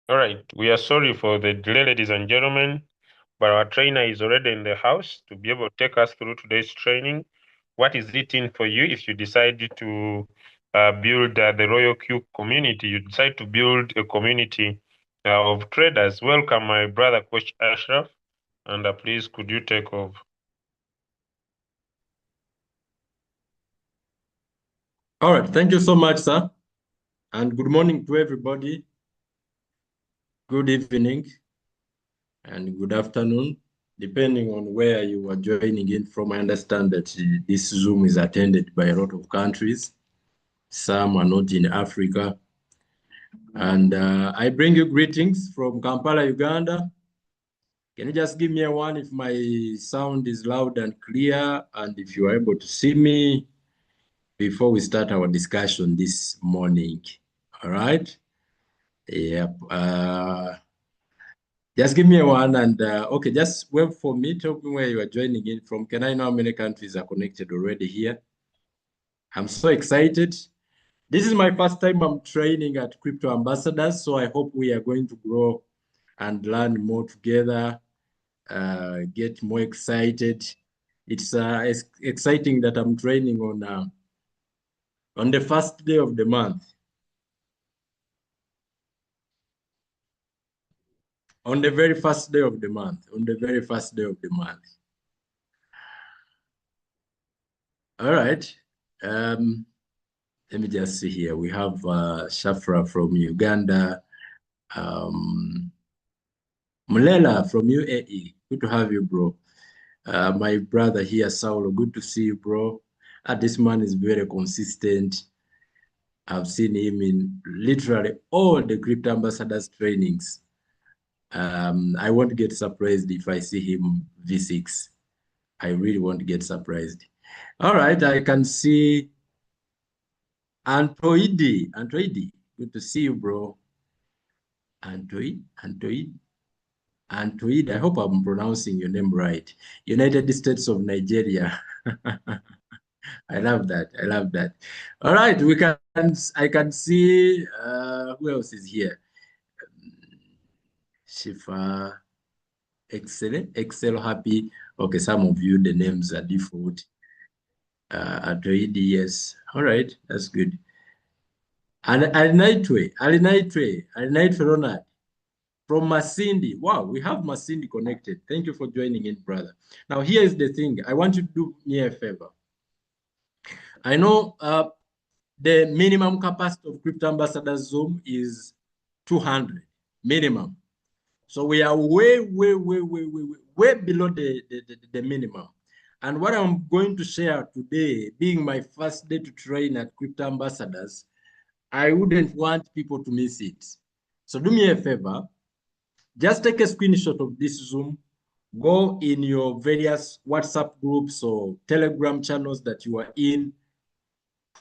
All right, we are sorry for the delay, ladies and gentlemen, but our trainer is already in the house to be able to take us through today's training. What is it in for you if you decide to build the Royalq community? You decide to build a community of traders. Welcome, my brother, Coach Ashraf, and please, could you take over? All right, thank you so much, sir. And good morning to everybody. Good evening and good afternoon, depending on where you are joining in from. I understand that this Zoom is attended by a lot of countries. Some are not in Africa. And I bring you greetings from Kampala, Uganda. Can you just give me a one if my sound is loud and clear and if you are able to see me before we start our discussion this morning? All right. Yep. Just give me a one and okay, just wait for me. Tell me where you are joining in from. Can I know how many countries are connected already here? I'm so excited. This is my first time I'm training at Crypto Ambassadors, so I hope we are going to grow and learn more together, get more excited. It's exciting that I'm training on the first day of the month. On the very first day of the month. On the very first day of the month. All right. Let me just see here. We have Shafra from Uganda. Mulela from UAE. Good to have you, bro. My brother here, Saulo. Good to see you, bro. This man is very consistent. I've seen him in literally all the Crypto Ambassadors trainings. I won't get surprised if I see him V6. I really won't get surprised. All right, I can see Antoidi. Antoidi, good to see you, bro. Antoid. I hope I'm pronouncing your name right. United States of Nigeria. I love that. I love that. All right, I can see who else is here? Shifa, excellent, Excel happy. Okay, some of you the names are default. Antoid, yes. All right, that's good. And Alinaitwe Ronald from Masindi. Wow, we have Masindi connected. Thank you for joining in, brother. Now, here is the thing. I want you to do me a favor. I know the minimum capacity of Crypto Ambassadors Zoom is 200 minimum. So we are way below the minimum. And what I'm going to share today, being my first day to train at Crypto Ambassadors, I wouldn't want people to miss it. So do me a favor, just take a screenshot of this Zoom, go in your various WhatsApp groups or Telegram channels that you are in,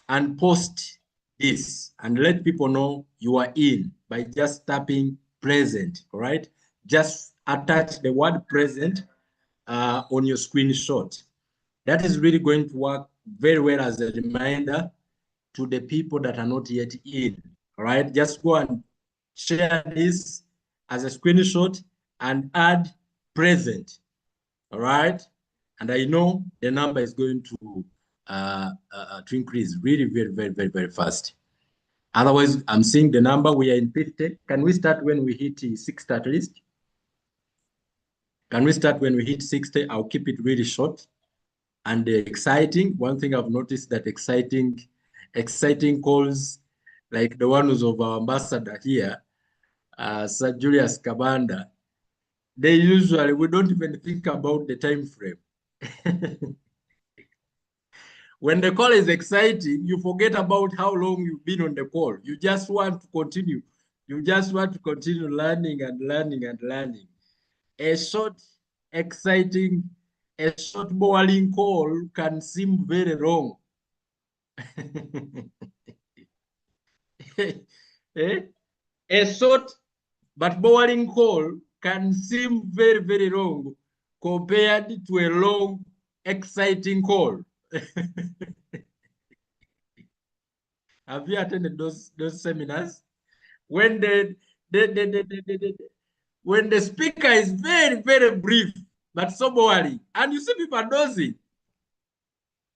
and post this and let people know you are in by just tapping present, all right? Just attach the word present on your screenshot. That is really going to work very well as a reminder to the people that are not yet in, all right? Just go and share this as a screenshot and add present, all right? And I know the number is going to increase really very fast. Otherwise, I'm seeing the number, we are in 50. Can we start when we hit 60 at least? Can we start when we hit 60? I'll keep it really short and exciting. One thing I've noticed that exciting calls like the ones of our ambassador here, Sir Julius Kabanda, they usually, we don't even think about the time frame. When the call is exciting, you forget about how long you've been on the call. You just want to continue. You just want to continue learning and learning and learning. A short, exciting, a short, boring call can seem very long. Eh? A short but boring call can seem very long compared to a long, exciting call. Have you attended those seminars? When when the speaker is very, very brief, but so boring, and you see people are dozing,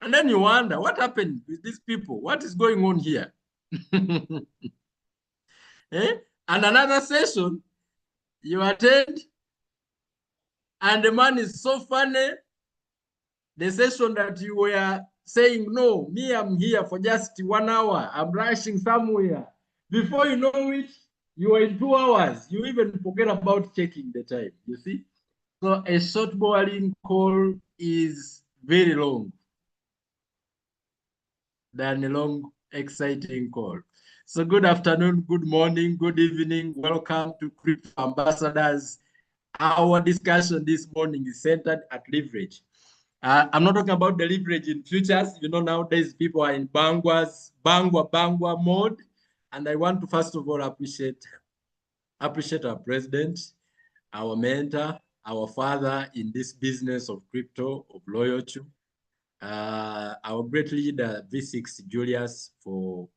and then you wonder what happened with these people? What is going on here? Eh? And another session you attend, and the man is so funny. The session that you were saying, no, me, I'm here for just 1 hour. I'm rushing somewhere. Before you know it, you are in 2 hours. You even forget about checking the time, you see? So a short boring call is very long than a long, exciting call. So good afternoon, good morning, good evening. Welcome to Crypto Ambassadors. Our discussion this morning is centered at leverage. I'm not talking about the leverage in futures. You know, nowadays people are in bangwa mode. And I want to first of all appreciate our president, our mentor, our father in this business of crypto, of Royalq. Our great leader, V6 Julius, for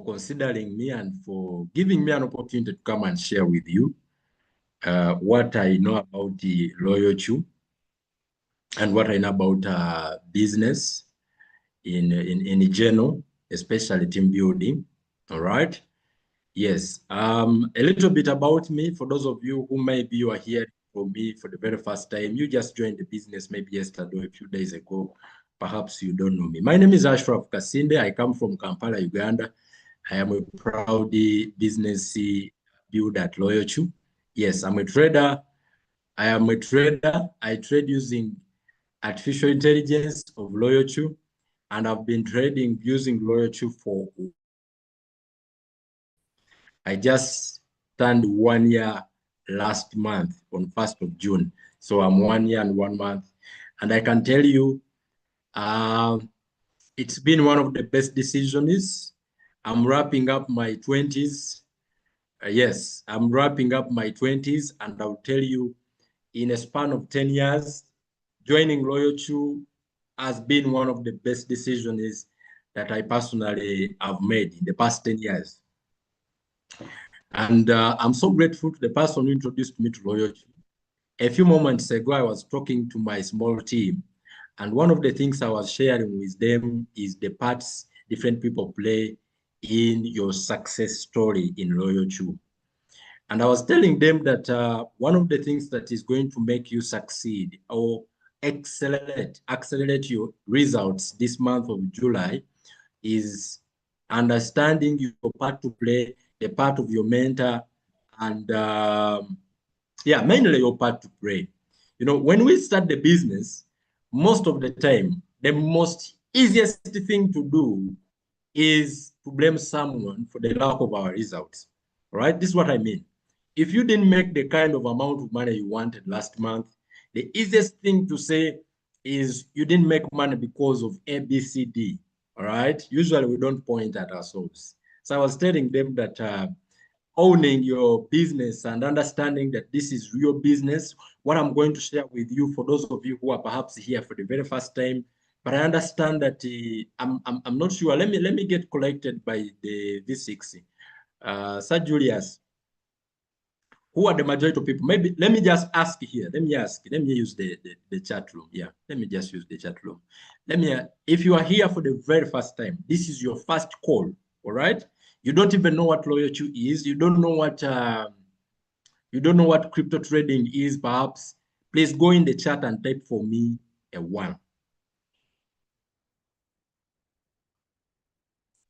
considering me and for giving me an opportunity to come and share with you what I know about the Royalq and what I know about business in general, especially team building. All right. Yes. A little bit about me for those of you who maybe you are here from me for the very first time. You just joined the business maybe yesterday or a few days ago. Perhaps you don't know me. My name is Ashraf Kasinde. I come from Kampala, Uganda. I am a proud business builder at Royalq. Yes, I'm a trader. I am a trader. I trade using artificial intelligence of Royalq, and I've been trading using Royalq for. I just turned 1 year last month on 1st of June. So I'm 1 year and 1 month. And I can tell you, it's been one of the best decisions. I'm wrapping up my 20s. Yes, I'm wrapping up my 20s. And I'll tell you, in a span of 10 years, joining Royalq has been one of the best decisions that I personally have made in the past 10 years. And I'm so grateful to the person who introduced me to Royalq. A few moments ago, I was talking to my small team. And one of the things I was sharing with them is the parts different people play in your success story in Royalq. And I was telling them that one of the things that is going to make you succeed or accelerate your results this month of July is understanding your part to play, the part of your mentor, and yeah, mainly your part to play. You know, when we start the business, most of the time, the most easiest thing to do is to blame someone for the lack of our results. All right, this is what I mean. If you didn't make the kind of amount of money you wanted last month, the easiest thing to say is you didn't make money because of A, B, C, D. All right. Usually we don't point at ourselves. So I was telling them that owning your business and understanding that this is your business, what I'm going to share with you for those of you who are perhaps here for the very first time, but I understand that I'm not sure. Let me get collected by the V6. Sir Julius, who are the majority of people? Maybe let me just ask here. Let me use the chat room. Yeah, let me just use the chat room. If you are here for the very first time, this is your first call, all right? You don't even know what Royalq is. You don't know what crypto trading is, perhaps. Please go in the chat and type for me a 1.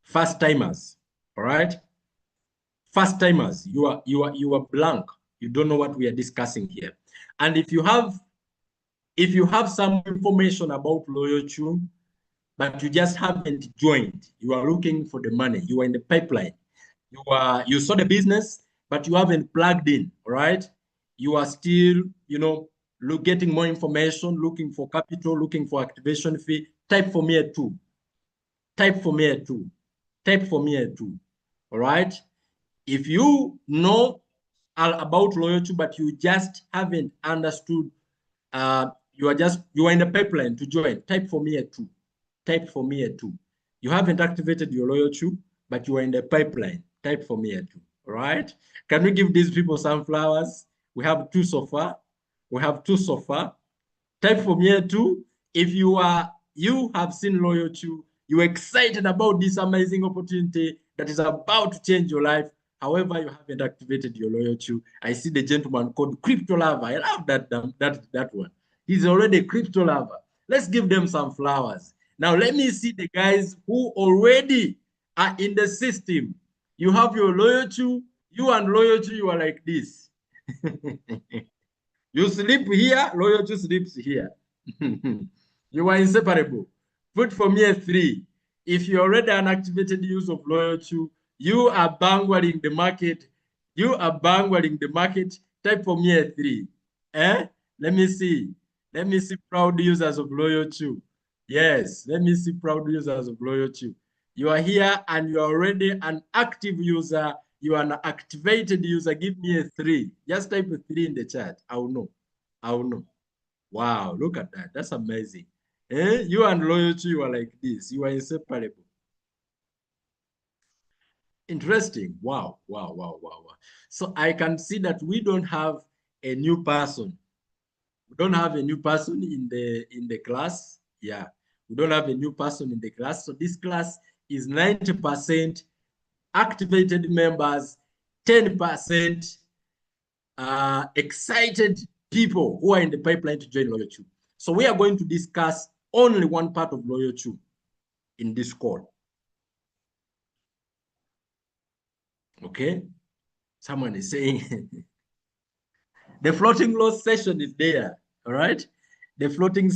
First timers, all right? First timers, you are blank. You don't know what we are discussing here. And if you have some information about Royalq, but you just haven't joined, you are looking for the money, you are in the pipeline, you saw the business, but you haven't plugged in, all right? You are still, getting more information, looking for capital, looking for activation fee. Type for me a 2. Type for me a 2. Type for me a 2. All right? If you know about Royalq, but you just haven't understood, you are in the pipeline to join, type for me a 2. Type for me a 2. You haven't activated your Royalq, but you are in the pipeline. Type for me a 2. All right. Can we give these people some flowers? We have two so far. We have two so far. Type from here too. If you have seen Royalq, you're excited about this amazing opportunity that is about to change your life. However, you haven't activated your Royalq. I see the gentleman called Crypto Lover. I love that one. He's already a crypto lover. Let's give them some flowers. Now let me see the guys who already are in the system. You have your Royalq. You and Royalq, you are like this. You sleep here, Royalq sleeps here. You are inseparable. Put for me a 3. If you already an activated use of Royalq, you are bangling the market. You are bangling the market. Type for me a 3. Eh? Let me see. Let me see proud users of Royalq. Yes, let me see proud users of Royalq. You are here and you are already an active user. You are an activated user. Give me a 3. Just type a 3 in the chat. I'll know. I'll know. Wow, look at that. That's amazing. Eh? You and Royalq, you are like this. You are inseparable. Interesting. Wow, wow, wow, wow, wow. So I can see that we don't have a new person. We don't have a new person in the class. Yeah, we don't have a new person in the class. So this class is 90% activated members, 10% excited people who are in the pipeline to join Royalq. So we are going to discuss only one part of Royalq in this call. Okay? Someone is saying the floating loss session is there. All right? The floating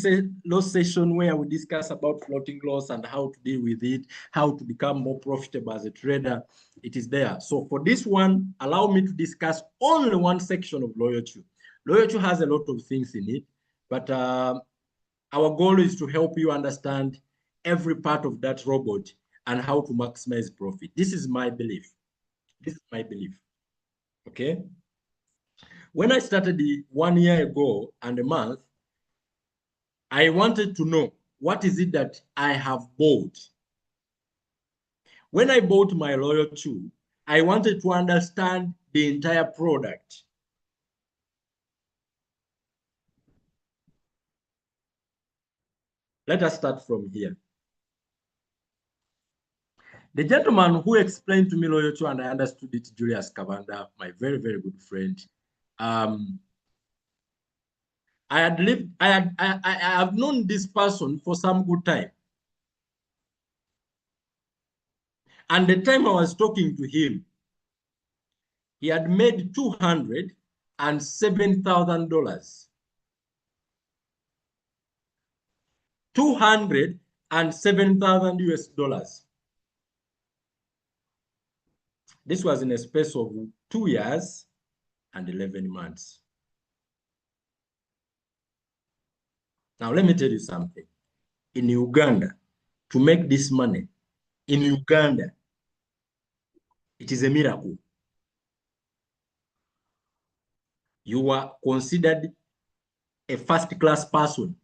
loss session where we discuss about floating loss and how to deal with it, how to become more profitable as a trader. It is there. So for this one, allow me to discuss only one section of Royalq. Royalq has a lot of things in it, but our goal is to help you understand every part of that robot and how to maximize profit. This is my belief. This is my belief. Okay? When I started 1 year ago and a month, I wanted to know what is it that I have bought. When I bought my Royalq, I wanted to understand the entire product. Let us start from here. The gentleman who explained to me Royalq and I understood it, Julius Cavanda, my very, very good friend. I have known this person for some good time. And the time I was talking to him, he had made $207,000. $207,000 US dollars. This was in a space of 2 years and 11 months. Now, let me tell you something. In Uganda, to make this money, in Uganda, it is a miracle. You are considered a first-class person.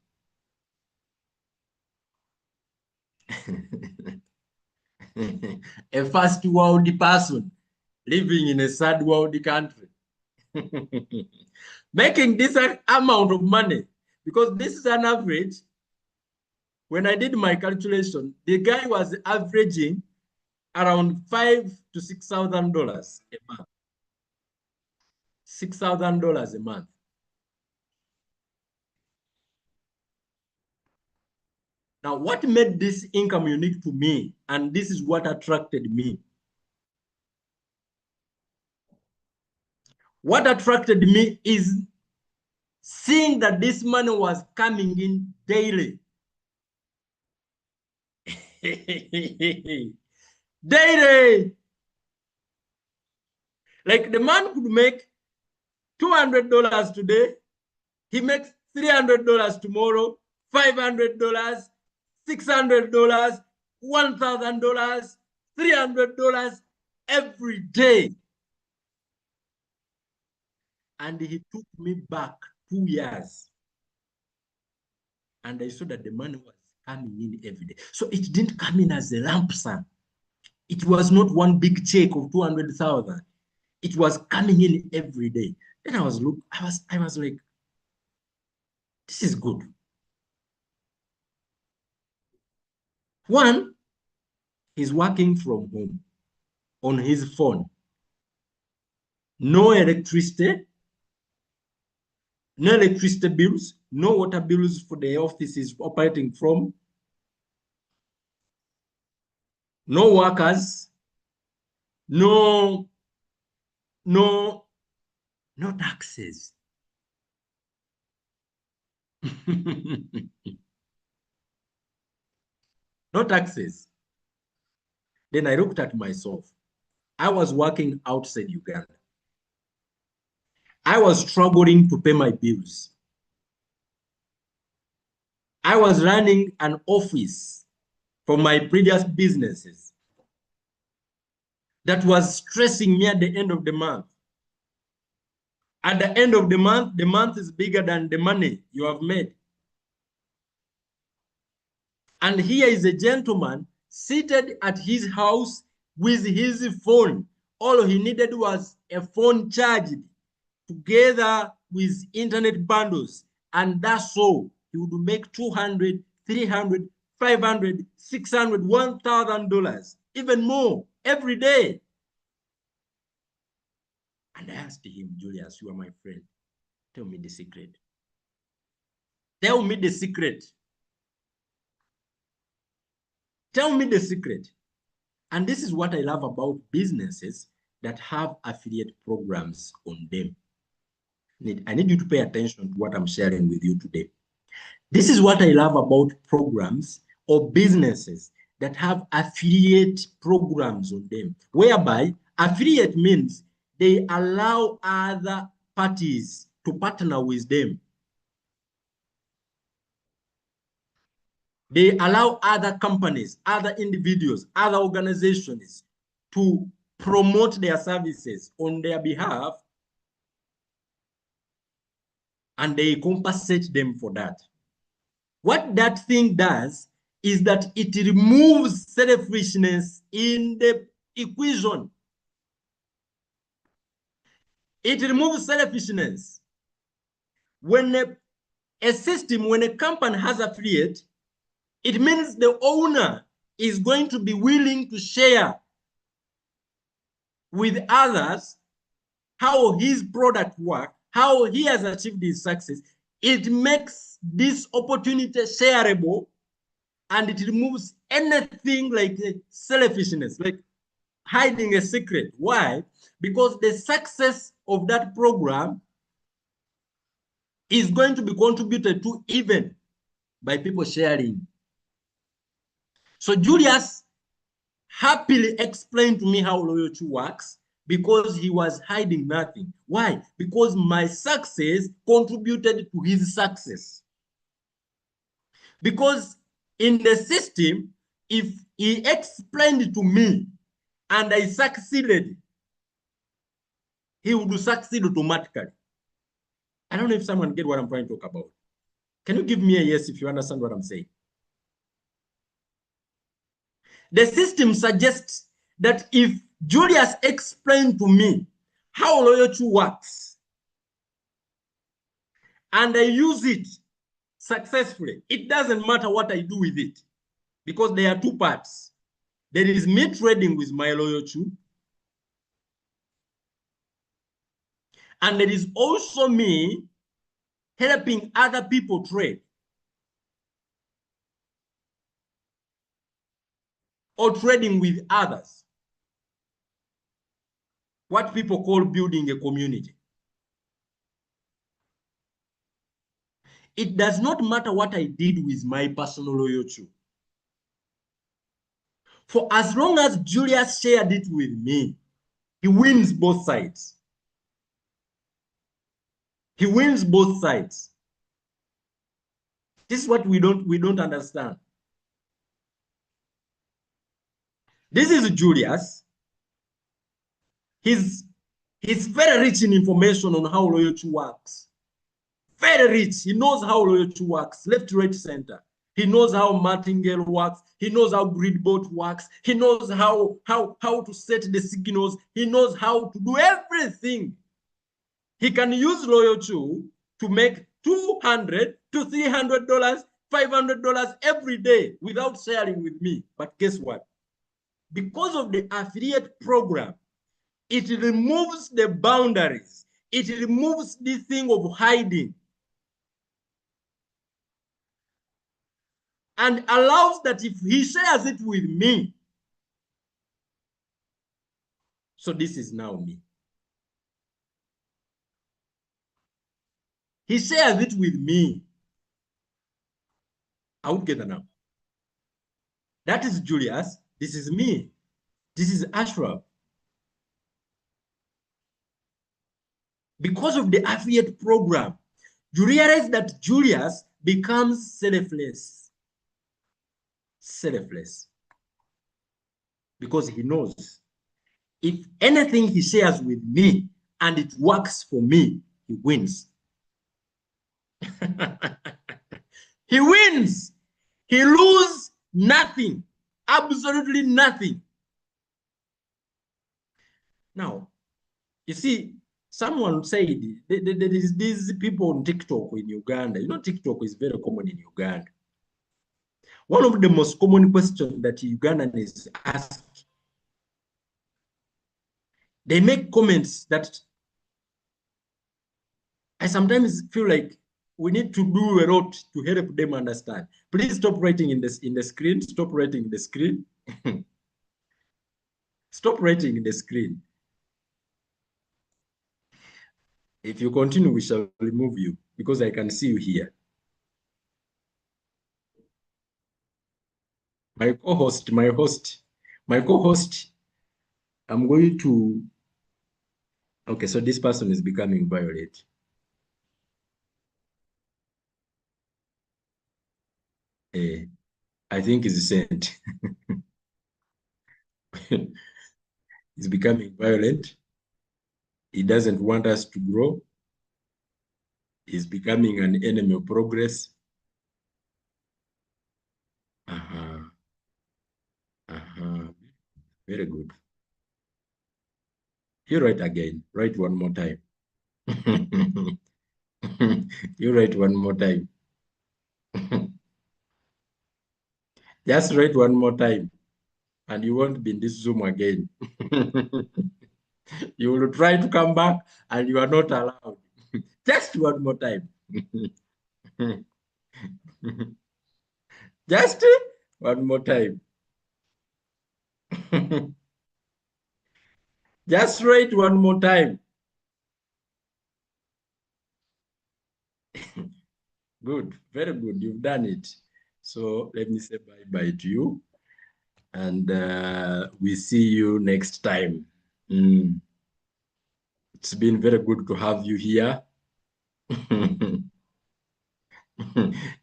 A first world person living in a third world country. Making this amount of money, because this is an average. When I did my calculation, the guy was averaging around $5,000 to $6,000 a month. $6,000 a month. Now, what made this income unique to me, and this is what attracted me. What attracted me is seeing that this money was coming in daily. Daily. Like the man could make $200 today. He makes $300 tomorrow, $500, $600, $1,000, $300 every day. And he took me back 2 years. And I saw that the money was coming in every day. So it didn't come in as a lump sum. It was not one big check of 200,000. It was coming in every day. Then I was like, this is good. One, he's working from home on his phone. No electricity, no electricity bills, no water bills for the office is operating from, no workers, no, no, no taxes. No taxes. Then I looked at myself. I was working outside Uganda. I was struggling to pay my bills. I was running an office for my previous businesses that was stressing me at the end of the month. At the end of the month is bigger than the money you have made. And here is a gentleman seated at his house with his phone. All he needed was a phone charged together with internet bundles. And that's all. He would make 200, 300, 500, 600, $1,000, even more every day. And I asked him, Julius, you are my friend. Tell me the secret. Tell me the secret. Tell me the secret. And this is what I love about businesses that have affiliate programs on them. I need you to pay attention to what I'm sharing with you today. This is what I love about programs or businesses that have affiliate programs on them, whereby affiliate means they allow other parties to partner with them. They allow other companies, other individuals, other organizations to promote their services on their behalf, and they compensate them for that. What that thing does is that it removes selfishness in the equation. It removes selfishness. When a system, when a company has affiliate, it means the owner is going to be willing to share with others how his product works, how he has achieved his success. It makes this opportunity shareable, and it removes anything like selfishness, like hiding a secret. Why? Because the success of that program is going to be contributed to even by people sharing. So Julius happily explained to me how Royalq works because he was hiding nothing. Why? Because my success contributed to his success. Because in the system, if he explained to me and I succeeded, he would succeed automatically. I don't know if someone get what I'm trying to talk about. Can you give me a yes if you understand what I'm saying? The system suggests that if Julius explained to me how Royalq works and I use it successfully, it doesn't matter what I do with it, because there are two parts. There is me trading with my Royalq, and there is also me helping other people trade or trading with others. What people call building a community. It does not matter what I did with my personal Royalq. For as long as Julius shared it with me, he wins both sides. He wins both sides. This is what we don't understand. This is Julius. He's very rich in information on how Royalq works. Very rich. He knows how Royalq works, left, right, center. He knows how martingale works. He knows how gridbot works. He knows how to set the signals. He knows how to do everything. He can use Royalq to make $200 to $300, $500 every day without sharing with me. But guess what? Because of the affiliate program, it removes the boundaries. It removes this thing of hiding and allows that if he shares it with me, so this is now me. He shares it with me. I would get it now. That is Julius. This is me. This is Ashraf. Because of the affiliate program, you realize that Julius becomes selfless. Selfless. Because he knows if anything he shares with me and it works for me, he wins. He wins. He loses nothing. Absolutely nothing. Now, you see, someone said there is these people on TikTok in Uganda. You know, TikTok is very common in Uganda. One of the most common questions that Ugandans ask, they make comments that I sometimes feel like we need to do a lot to help them understand. Please stop writing in the screen. Stop writing in the screen. Stop writing in the screen. If you continue, we shall remove you because I can see you here. My co-host, my co-host, I'm going to, okay, so this person is becoming violent. I think he's sent. He's becoming violent. He doesn't want us to grow. He's becoming an enemy of progress. Very good. You write again. Write one more time. You write one more time. Just write one more time, and you won't be in this Zoom again. You will try to come back, and you are not allowed. Just one more time. Just one more time. Just write one more time. Good, very good. You've done it. So let me say bye-bye to you. And we see you next time. It's been very good to have you here.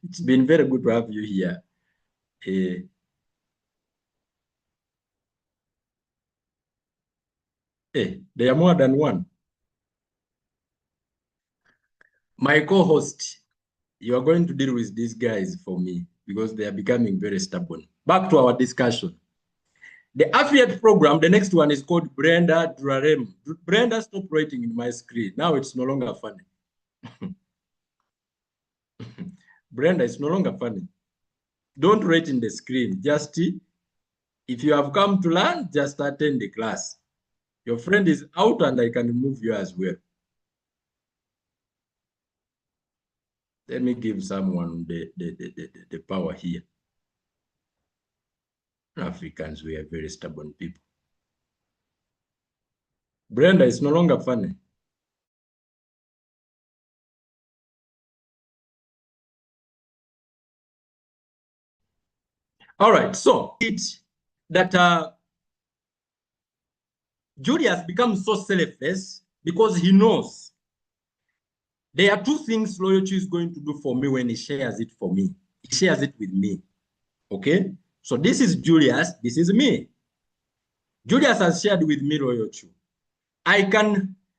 It's been very good to have you here. There are more than one. My co-host, you are going to deal with these guys for me because they are becoming very stubborn. Back to our discussion. The affiliate program, the next one is called Brenda Durarem. Brenda, stop writing in my screen. Now it's no longer funny. Brenda, it's no longer funny. Don't write in the screen. Just, if you have come to learn, just attend the class. Your friend is out and I can remove you as well. Let me give someone the power here. Africans, we are very stubborn people. Brenda, it's no longer funny. All right, so it's that Julius becomes so selfless because he knows there are two things Royalq is going to do for me when he shares it for me. He shares it with me, okay? So this is Julius, this is me. Julius has shared with me Royalq.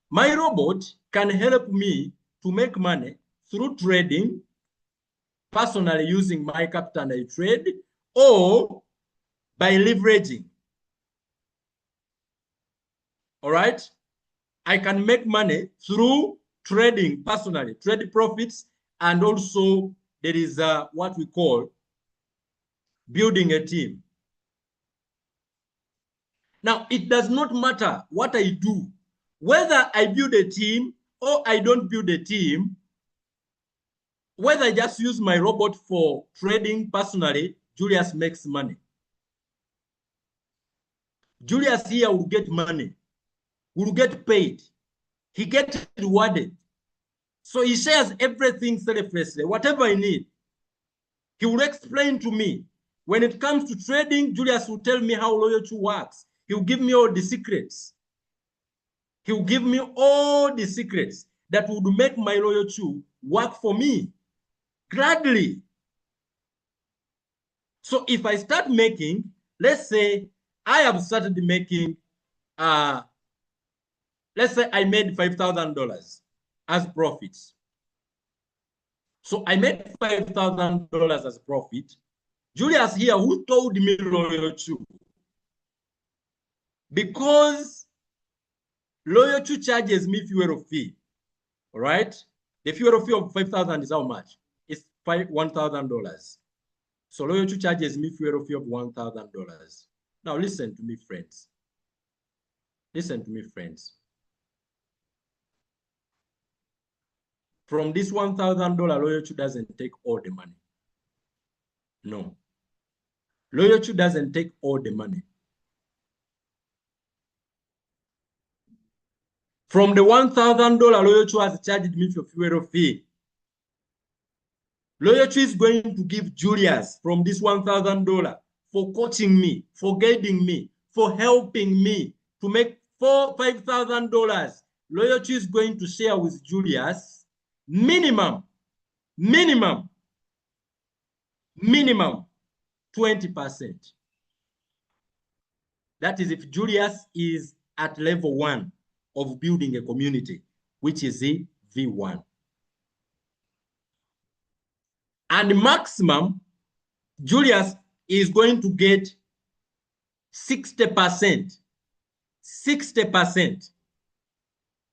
My robot can help me to make money through trading personally using my capital and I trade, or by leveraging. All right? I can make money through trading personally, trade profits, and also there is what we call building a team. Now, it does not matter what I do, whether I build a team or I don't build a team, whether I just use my robot for trading personally, Julius makes money. Julius here will get money, will get paid. He gets rewarded. So he shares everything selflessly, whatever I need. He will explain to me. When it comes to trading, Julius will tell me how Royalq works. He will give me all the secrets. He will give me all the secrets that would make my Royalq work for me gladly. So if I start making, let's say I have started making, let's say I made $5,000 as profits. So I made $5,000 as profit. Julius here, who told me Royalq, because Royalq charges me fuel fee, all right? The fuel fee of 5,000 is how much? It's $1,000. So Royalq charges me fuel fee of $1,000. Now listen to me, friends. Listen to me, friends. From this $1,000, Royalq doesn't take all the money. No. Royalq doesn't take all the money. From the $1,000, Royalq has charged me for fuel fee. Royalq is going to give Julius from this $1,000 for coaching me, for guiding me, for helping me to make $5,000. Royalq is going to share with Julius minimum 20%. That is if Julius is at level 1 of building a community, which is a V1. And maximum, Julius is going to get 60%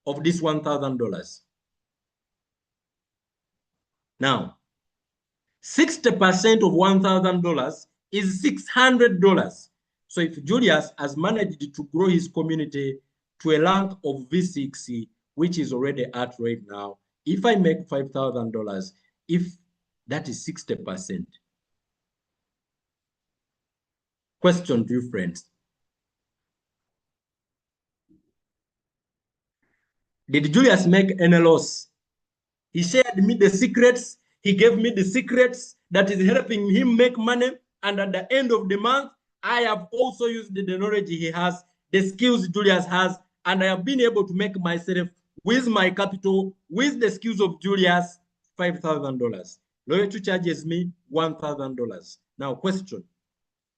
of this $1,000. Now, 60% of $1,000 is $600. So if Julius has managed to grow his community to a rank of V6, which is already at right now, if I make $5,000, if that is 60%. Question to you, friends. Did Julius make any loss? He shared me the secrets. He gave me the secrets that is helping him make money. And at the end of the month, I have also used the knowledge he has, the skills Julius has, and I have been able to make myself with my capital, with the skills of Julius, $5,000. Royalq charges me $1,000. Now, question.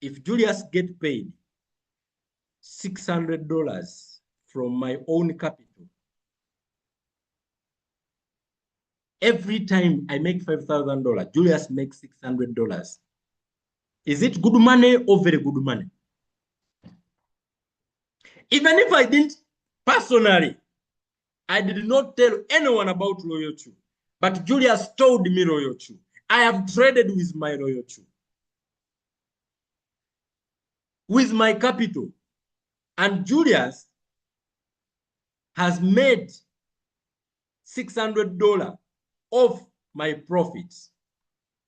If Julius get paid $600 from my own capital, every time I make $5,000, Julius makes $600. Is it good money or very good money? Even if I didn't personally, I did not tell anyone about Royalq, but Julius told me Royalq. I have traded with my Royalq, with my capital, and Julius has made $600 off my profits.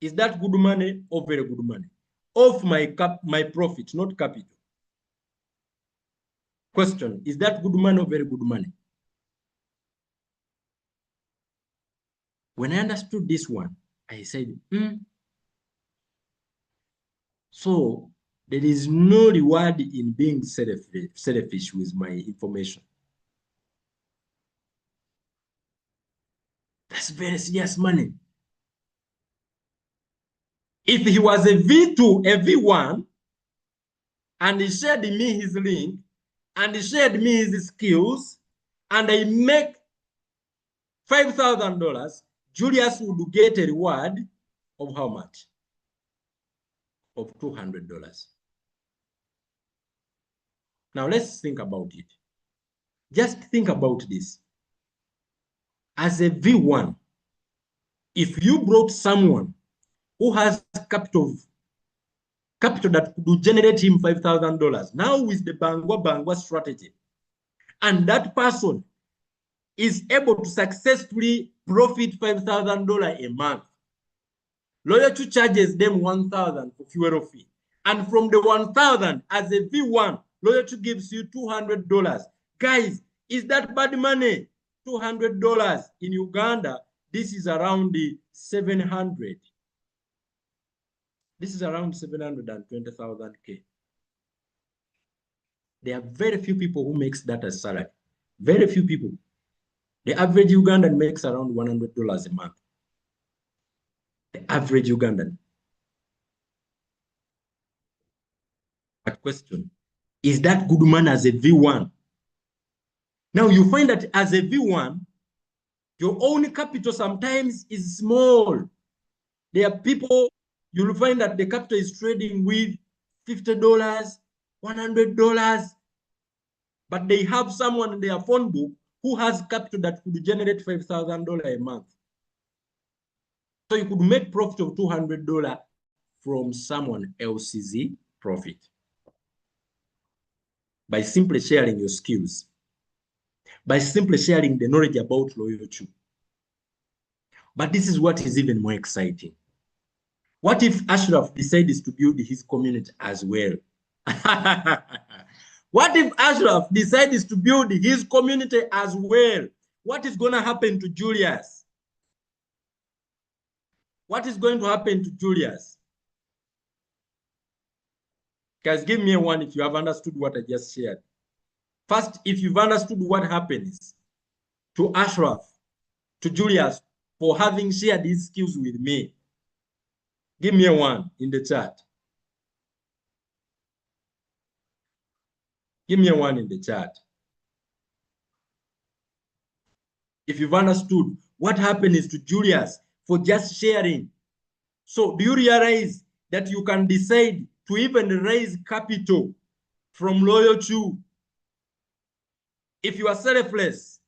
Is that good money or very good money? Off my profit, not capital. Question, is that good money or very good money? When I understood this one, I said, so there is no reward in being selfish with my information. That's very serious money. If he was a V2, a V1, and he shared me his link, and he shared me his skills, and I make $5,000, Julius would get a reward of how much? Of $200. Now let's think about it. Just think about this. As a V1, if you brought someone who has capital that could generate him $5,000, now with the Bangwa strategy, and that person is able to successfully profit $5,000 a month, Royalq charges them $1,000 for fuel fee. And from the $1,000 as a V1, Royalq gives you $200. Guys, is that bad money? $200 in Uganda, this is around the 700. This is around 720,000 K. There are very few people who makes that as salary. Very few people. The average Ugandan makes around $100 a month. The average Ugandan. But question, is that good man as a V1? Now you find that as a V1, your own capital sometimes is small. There are people, you'll find that the capital is trading with $50, $100, but they have someone in their phone book who has capital that could generate $5,000 a month. So you could make profit of $200 from someone else's profit by simply sharing your skills, by simply sharing the knowledge about Royalq. But this is what is even more exciting. What if Ashraf decides to build his community as well? What if Ashraf decides to build his community as well? What is going to happen to Julius? What is going to happen to Julius? Guys, give me a one if you have understood what I just shared. First, if you've understood what happens to Ashraf, to Julius, for having shared these skills with me, give me a one in the chat. Give me a one in the chat. If you've understood what happens to Julius for just sharing. So do you realize that you can decide to even raise capital from Royalq if you are selfless?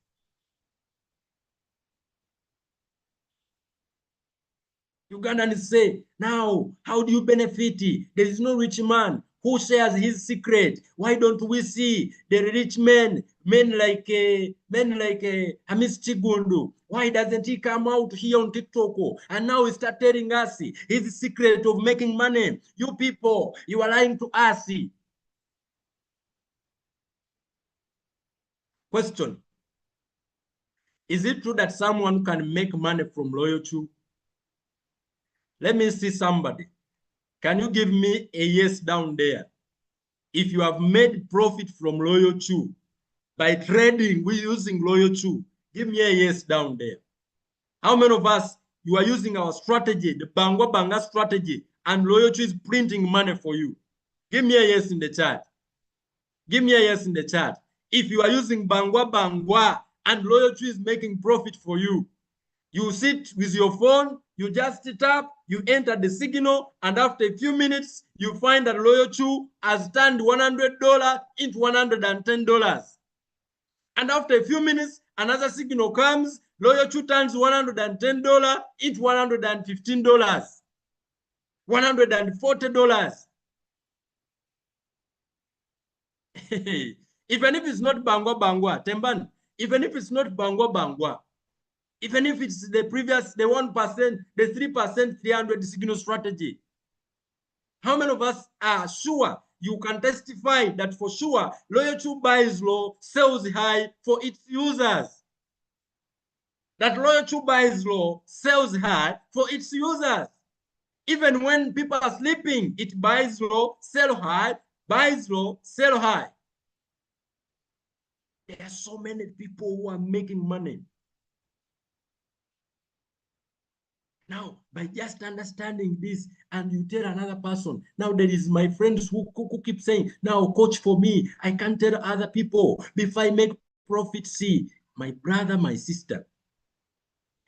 Ugandans say, now, how do you benefit? There is no rich man who shares his secret. Why don't we see the rich men like Hamis Chigundu? Why doesn't he come out here on TikTok and now he start telling us his secret of making money? You people, you are lying to us. Question, is it true that someone can make money from Royalq? Let me see somebody. Can you give me a yes down there? If you have made profit from Royalq by trading, we're using Royalq, give me a yes down there. How many of us, you are using our strategy, the Bangwa strategy, and Royalq is printing money for you? Give me a yes in the chat. Give me a yes in the chat. If you are using Bangwa and Royalq is making profit for you, you sit with your phone, you just tap, you enter the signal, and after a few minutes, you find that Royalq has turned $100 into $110. And after a few minutes, another signal comes, Royalq turns $110 into $115, $140. Even if it's not Bangwa, Temban, even if it's not Bangwa, even if it's the previous, the 1%, the 3%, 300 signal strategy. How many of us are sure you can testify that for sure Royalq buys low, sells high for its users? That Royalq buys low, sells high for its users. Even when people are sleeping, it buys low, sell high, buys low, sell high. There are so many people who are making money. Now, by just understanding this, and you tell another person, now there is my friends who keep saying, now coach for me, I can't tell other people before I make profit. See, my brother, my sister,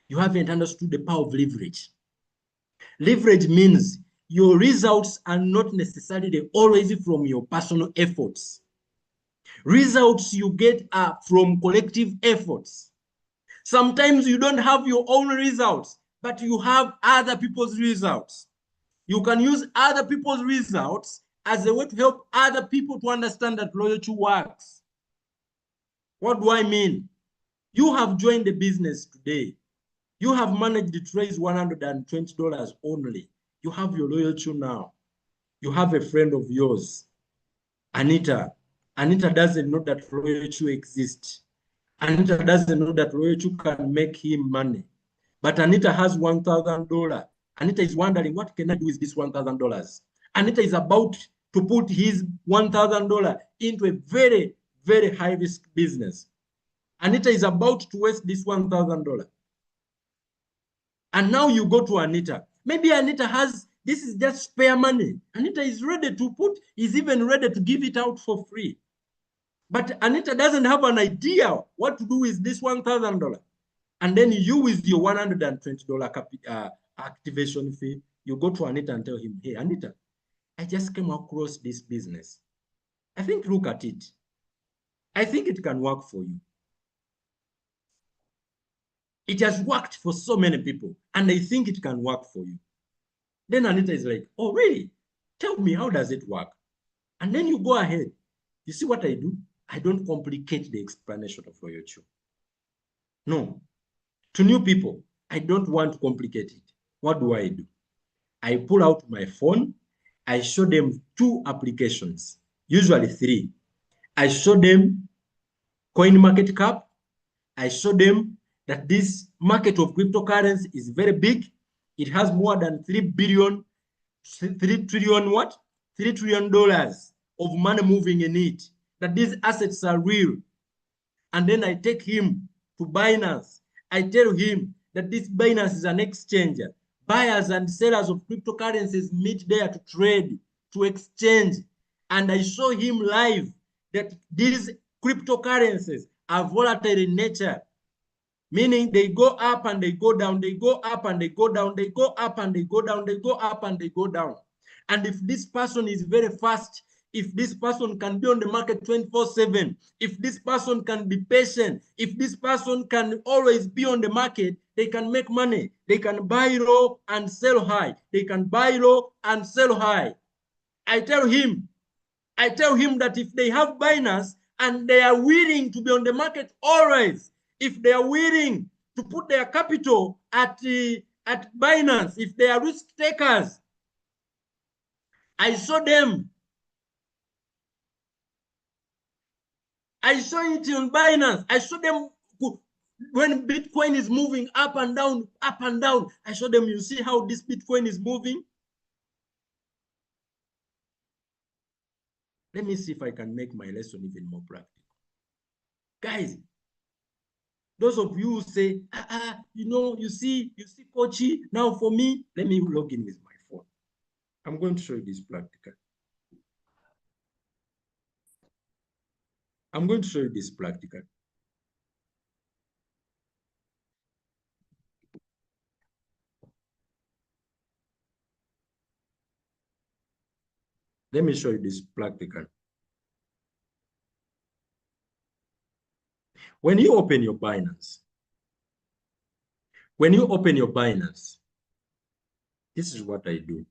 you haven't understood the power of leverage. Leverage means your results are not necessarily always from your personal efforts. Results you get are from collective efforts. Sometimes you don't have your own results, but you have other people's results. You can use other people's results as a way to help other people to understand that loyalty works. What do I mean? You have joined the business today. You have managed to raise $120 only. You have your loyalty now. You have a friend of yours, Anita. Anita doesn't know that loyalty exists. Anita doesn't know that loyalty can make him money. But Anita has $1,000. Anita is wondering, what can I do with this $1,000? Anita is about to put his $1,000 into a very, very high risk business. Anita is about to waste this $1,000. And now you go to Anita. Maybe Anita has, this is just spare money. Anita is ready to put, is even ready to give it out for free. But Anita doesn't have an idea what to do with this $1,000. And then you, with your $120 activation fee, you go to Anita and tell him, hey, Anita, I just came across this business. I think look at it. I think it can work for you. It has worked for so many people, and I think it can work for you. Then Anita is like, oh, really? Tell me, how does it work? And then you go ahead. You see what I do? I don't complicate the explanation of loyalty. No. To new people, I don't want to complicate it. What do? I pull out my phone. I show them two applications, usually three. I show them coin market cap. I show them that this market of cryptocurrency is very big. It has more than 3 trillion what? $3 trillion of money moving in it. That these assets are real. And then I take him to Binance. I tell him that this Binance is an exchange. Buyers and sellers of cryptocurrencies meet there to trade, to exchange. And I show him live that these cryptocurrencies are volatile in nature, meaning they go up and they go down, they go up and they go down, they go up and they go down, they go up and they go down. And if this person is very fast, if this person can be on the market 24/7, if this person can be patient, if this person can always be on the market, they can make money. They can buy low and sell high. They can buy low and sell high. I tell him that if they have Binance and they are willing to be on the market always, if they are willing to put their capital at Binance, if they are risk takers, I show them. I show it on Binance. I show them when Bitcoin is moving up and down, up and down. I show them, you see how this Bitcoin is moving? Let me see if I can make my lesson even more practical. Guys, those of you who say, you see, Kochi, now for me, let me log in with my phone. I'm going to show you this practical. I'm going to show you this practical. Let me show you this practical. When you open your Binance, this is what I do.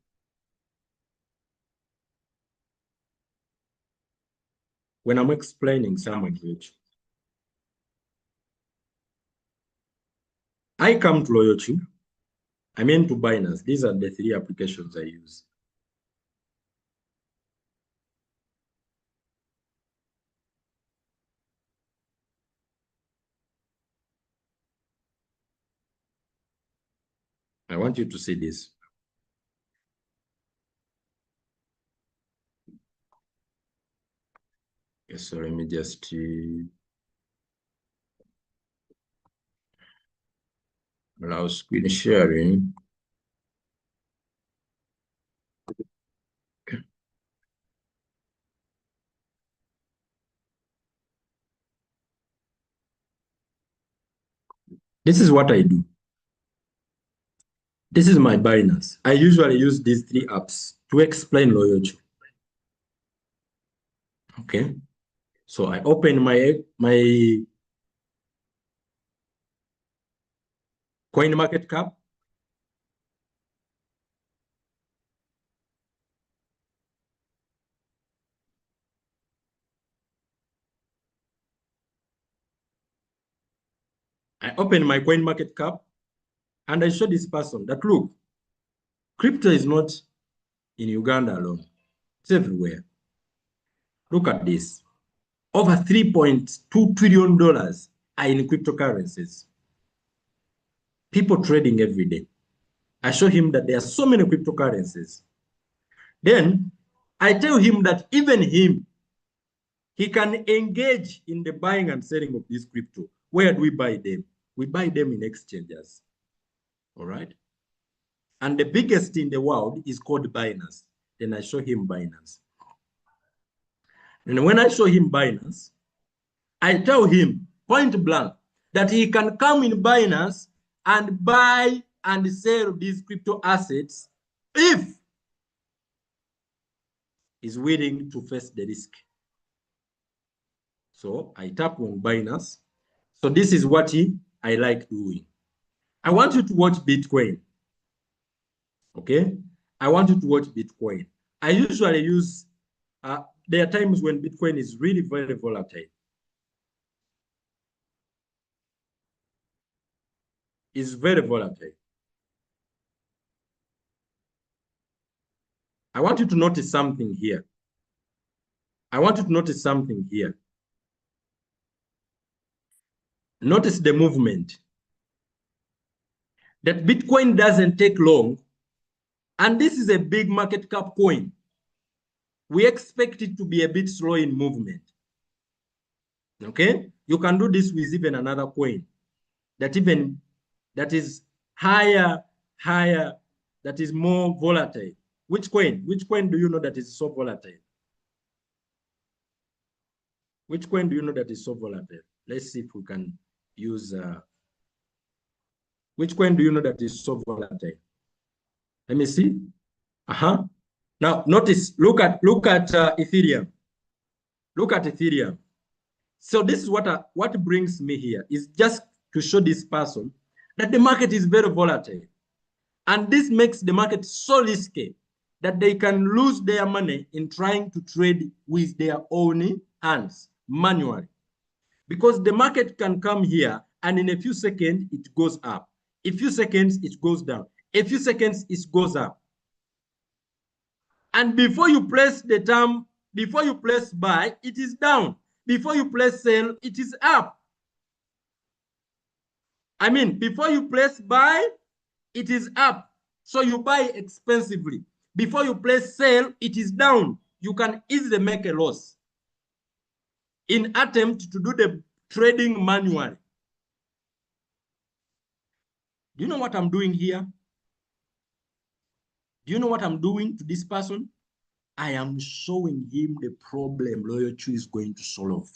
When I'm explaining some language, I come to Loyalty. I'm into Binance. These are the three applications I use. I want you to see this. Okay, so let me just allow screen sharing. This is what I do. This is my Binance. I usually use these three apps to explain Royalq. Okay. So I open my coin market cap. I open my coin market cap and I show this person that look, crypto is not in Uganda alone. It's everywhere. Look at this. Over $3.2 trillion are in cryptocurrencies. People trading every day. I show him that there are so many cryptocurrencies. Then I tell him that even him, he can engage in the buying and selling of this crypto. Where do we buy them? We buy them in exchanges. All right. And the biggest in the world is called Binance. Then I show him Binance. And when I show him Binance, I tell him point blank that he can come in Binance and buy and sell these crypto assets if he's willing to face the risk. So I tap on Binance. So this is what I like doing. I want you to watch Bitcoin. Okay? I want you to watch Bitcoin. I usually use, there are times when Bitcoin is really very volatile. It's very volatile. I want you to notice something here. I want you to notice something here. Notice the movement. That Bitcoin doesn't take long, and this is a big market cap coin. We expect it to be a bit slow in movement. Okay? You can do this with even another coin that is higher, that is more volatile. Which coin? Which coin do you know that is so volatile? Which coin do you know that is so volatile? Let's see if we can use, which coin do you know that is so volatile? Let me see. Now notice, look at Ethereum. Look at Ethereum. So this is what brings me here is just to show this person that the market is very volatile. And this makes the market so risky that they can lose their money in trying to trade with their own hands manually. Because the market can come here and in a few seconds it goes up. A few seconds it goes down. A few seconds it goes up. And before you place the term, before you place buy, it is down. Before you place sell, it is up. I mean, before you place buy, it is up. So you buy expensively. Before you place sell, it is down. You can easily make a loss in attempt to do the trading manually. Do you know what I'm doing here? Do you know what I'm doing to this person? I am showing him the problem Royalq is going to solve.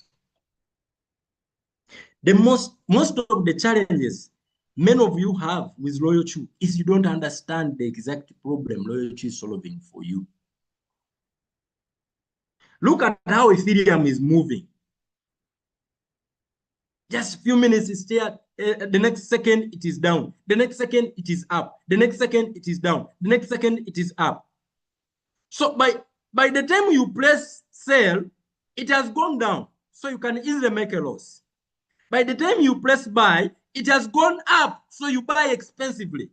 The most of the challenges many of you have with Royalq is you don't understand the exact problem Royalq is solving for you. Look at how Ethereum is moving. Just a few minutes, it's there. The next second, it is down. The next second, it is up. The next second, it is down. The next second, it is up. So by the time you press sell, it has gone down. So you can easily make a loss. By the time you press buy, it has gone up. So you buy expensively.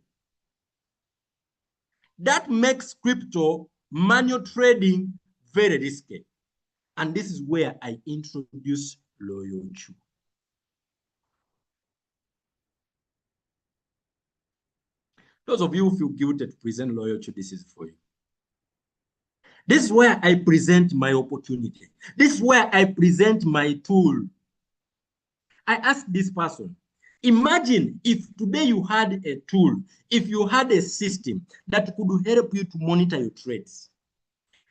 That makes crypto manual trading very risky. And this is where I introduce Royalq. Those of you who feel guilty to present Royalq, this is for you. This is where I present my opportunity. This is where I present my tool. I asked this person, imagine if today you had a tool, if you had a system that could help you to monitor your trades.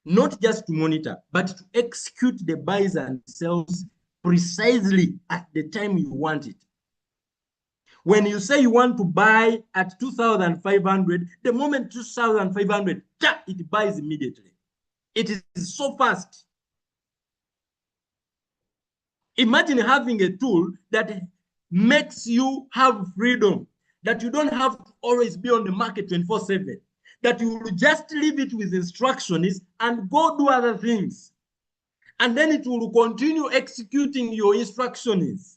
Not just to monitor, but to execute the buys and sells precisely at the time you want it. When you say you want to buy at 2,500, the moment 2,500, it buys immediately. It is so fast. Imagine having a tool that makes you have freedom, that you don't have to always be on the market 24/7, that you will just leave it with instructions and go do other things. And then it will continue executing your instructions.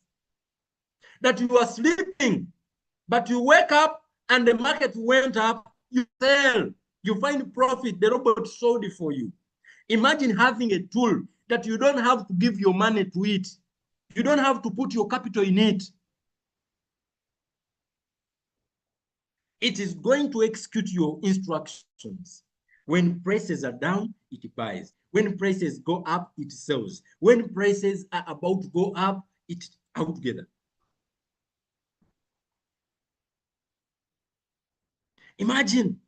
That you are sleeping, but you wake up and the market went up, you sell, you find profit, the robot sold it for you. Imagine having a tool that you don't have to give your money to it. You don't have to put your capital in it. It is going to execute your instructions. When prices are down, it buys. When prices go up, it sells. When prices are about to go up, it out together. Imagine.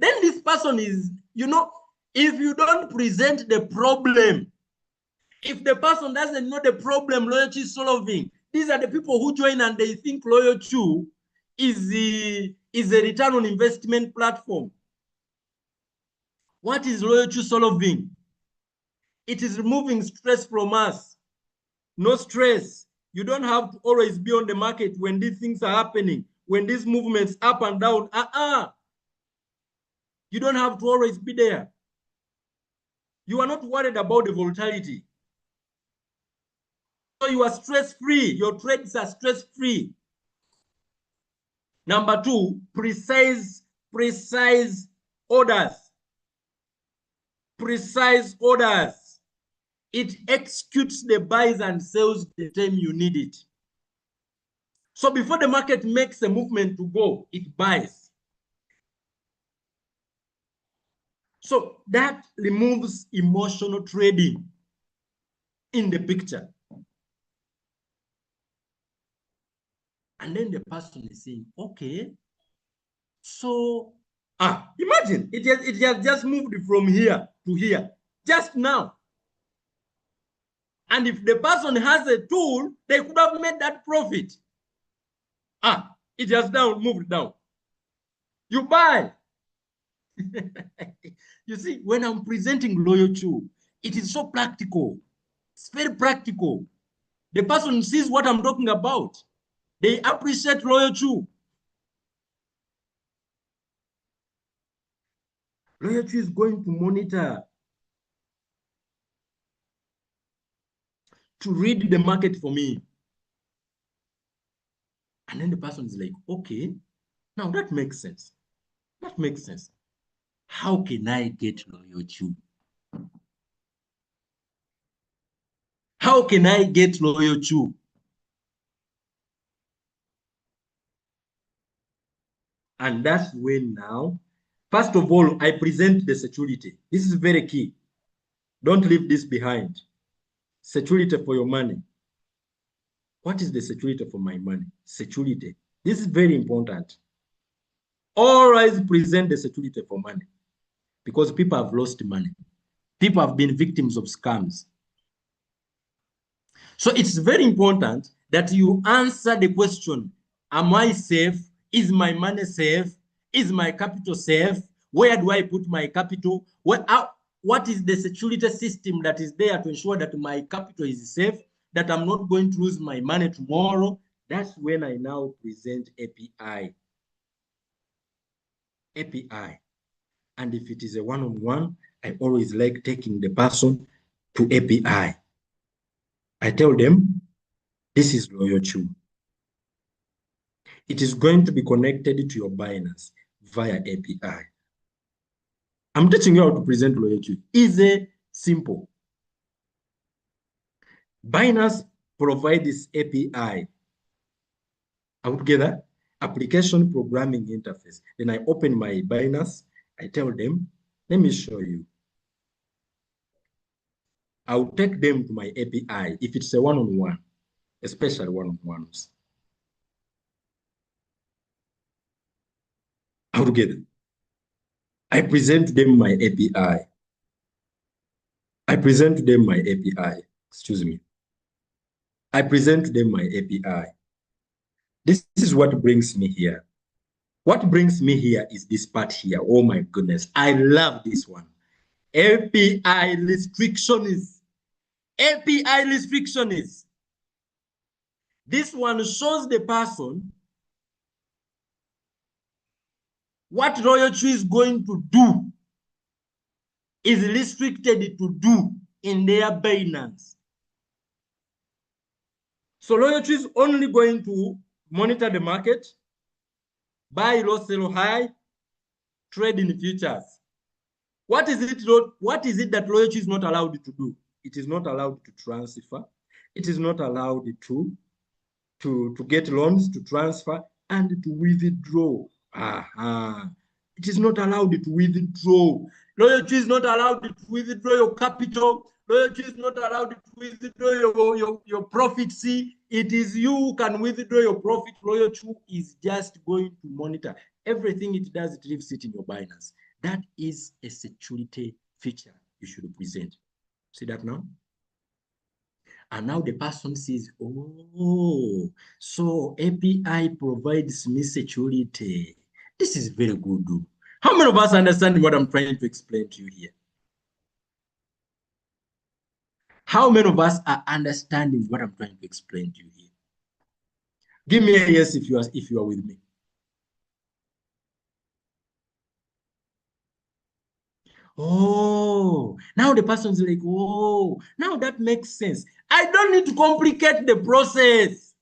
Then this person is, if you don't present the problem, if the person doesn't know the problem Royalq is solving, these are the people who join and they think Royalq is a return on investment platform. What is Royalq solving? It is removing stress from us. No stress. You don't have to always be on the market when these things are happening, when these movements up and down. You don't have to always be there. You are not worried about the volatility. So you are stress-free. Your trades are stress-free. Number two, precise orders. Precise orders. It executes the buys and sells the time you need it. So before the market makes a movement to go, it buys. So that removes emotional trading in the picture. And then the person is saying, okay, so imagine it has just moved from here to here just now. And if the person has a tool, they could have made that profit. It has moved down. You buy. You see, when I'm presenting Royalq, it is so practical. It's very practical. The person sees what I'm talking about. They appreciate Royalq. Royalq is going to monitor, to read the market for me. And then the person is like, okay, now that makes sense. That makes sense. How can I get Royalq? How can I get Royalq? And that's when now, first of all, I present the security. This is very key. Don't leave this behind. Security for your money. What is the security for my money? Security. This is very important. Always present the security for money because people have lost money. People have been victims of scams. So it's very important that you answer the question, am I safe? Is my money safe? Is my capital safe? Where do I put my capital? What is the security system that is there to ensure that my capital is safe, that I'm not going to lose my money tomorrow? That's when I now present API. API. And if it is a one-on-one, I always like taking the person to API. I tell them, this is Royalq. It is going to be connected to your Binance via API. I'm teaching you how to present Royalq. Easy, simple. Binance provides this API. Are we together? Application programming interface. Then I open my Binance. I tell them, let me show you. I'll take them to my API if it's a one-on-one, especially one-on-ones. How together? I present them my API. I present them my API. Excuse me. I present them my API. This is what brings me here. What brings me here is this part here. Oh my goodness. I love this one. API restrictions. API restrictions. This one shows the person what Royalq is going to do is restricted to do in their Binance. So Royalq is only going to monitor the market, buy low, sell high, trade in futures. What is it that Royalq is not allowed to do? It is not allowed to transfer. It is not allowed to get loans, to transfer, and to withdraw. It is not allowed to withdraw. Royalq is not allowed to withdraw your capital. Royalq is not allowed to withdraw your profit. See, it is you who can withdraw your profit. Royalq is just going to monitor everything it does. It leaves it in your Binance. That is a security feature you should present. See that now? And now the person says, oh, so API provides me security. This is very good. How many of us understand what I'm trying to explain to you here? How many of us are understanding what I'm trying to explain to you here? Give me a yes if you are with me. Oh, now the person's like, oh, now that makes sense. I don't need to complicate the process.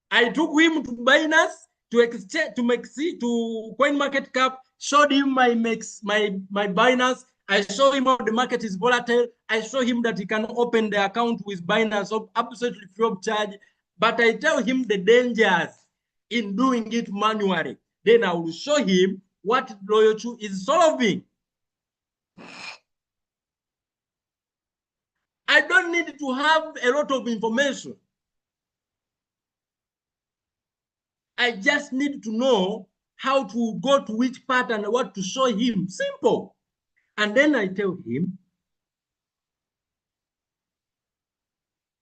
I took him to Binance to exchange to CoinMarketCap, showed him my Binance. I show him how the market is volatile. I show him that he can open the account with Binance absolutely free of charge. But I tell him the dangers in doing it manually. Then I will show him what Royalq is solving. I don't need to have a lot of information. I just need to know how to go to which part and what to show him. Simple. And then I tell him,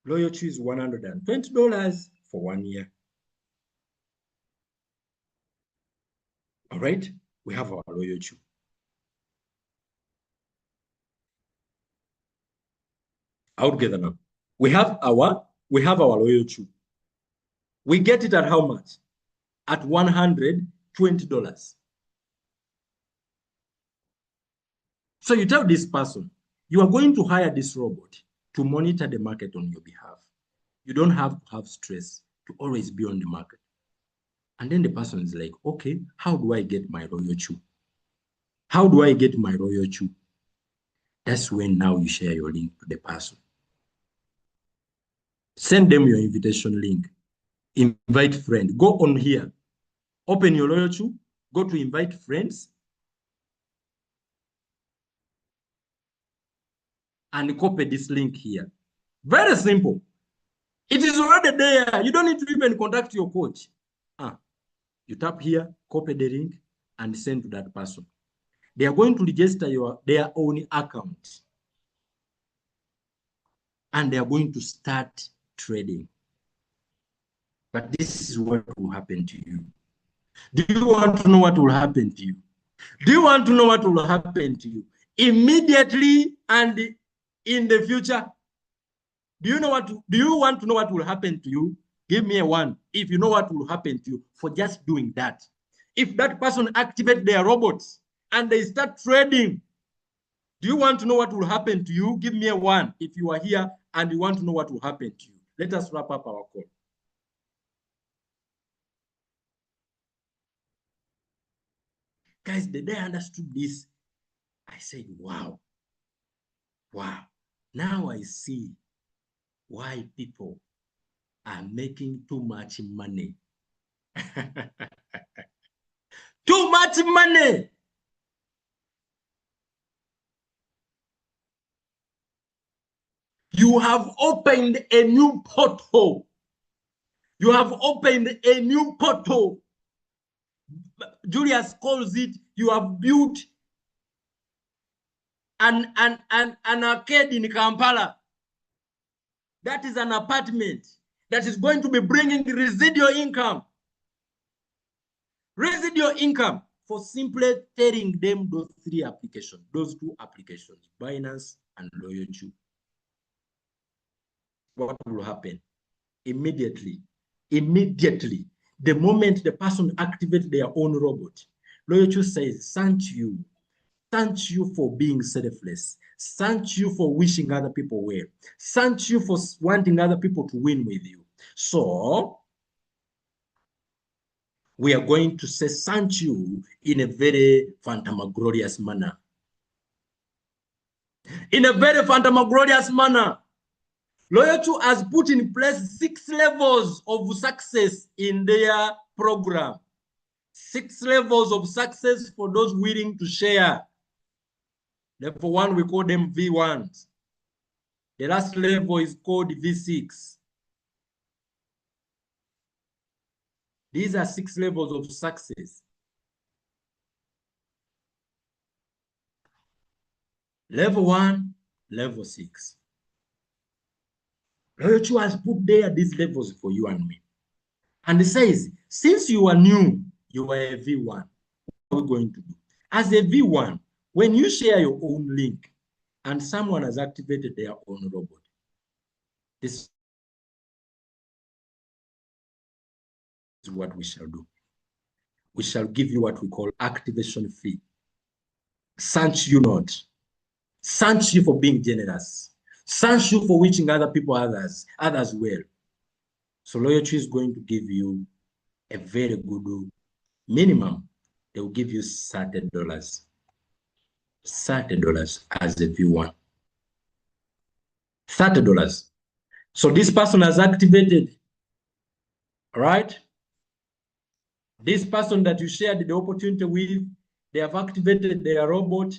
Royalq is $120 for 1 year. All right, we have our Royalq. All together now. We have our Royalq. We get it at how much? At $120. So you tell this person, you are going to hire this robot to monitor the market on your behalf. You don't have to have stress to always be on the market. And then the person is like, okay, how do I get my Royalq? How do I get my Royalq? That's when now you share your link to the person. Send them your invitation link. Invite friend. Go on here. Open your Royalq. Go to invite friends. And copy this link here. Very simple. It is already there. You don't need to even contact your coach. You tap here, copy the link, and send to that person. They are going to register their own account. And they are going to start trading. But this is what will happen to you. Do you want to know what will happen to you? Do you want to know what will happen to you? Immediately and in the future? Do you want to know what will happen to you? Give me a 1 if you know what will happen to you for just doing that. If that person activates their robots and they start trading, do you want to know what will happen to you? Give me a 1 if you are here and you want to know what will happen to you. Let us wrap up our call. Guys, the day I understood this, I said, wow. Wow. Now I see why people are making too much money. Too much money. You have opened a new portal. You have opened a new portal. Julius calls it, you have built an arcade in Kampala. That is an apartment that is going to be bringing residual income. Residual income, for simply telling them those three applications, those two applications, Binance and Royalq. What will happen? Immediately, the moment the person activates their own robot, Royalq says, thank you for being selfless. Thank you for wishing other people well. Thank you for wanting other people to win with you. So we are going to say thank you in a very phantasmagorious manner. In a very phantasmagorious manner. Royalq has put in place 6 levels of success in their program. 6 levels of success for those willing to share. Level 1, we call them V1s. The last level is called V6. These are 6 levels of success. Level 1, level 6. Royalq has put there these levels for you and me. And it says, since you are new, you are a V1. What are we going to do? As a V1, when you share your own link and someone has activated their own robot, this is what we shall do. We shall give you what we call activation fee. Thank you not. Thank you for being generous. Thank you for wishing other people others well. So Royalq is going to give you a very good minimum. They will give you $30. $30 as a V1. $30. So this person has activated, all right? This person that you shared the opportunity with, they have activated their robot.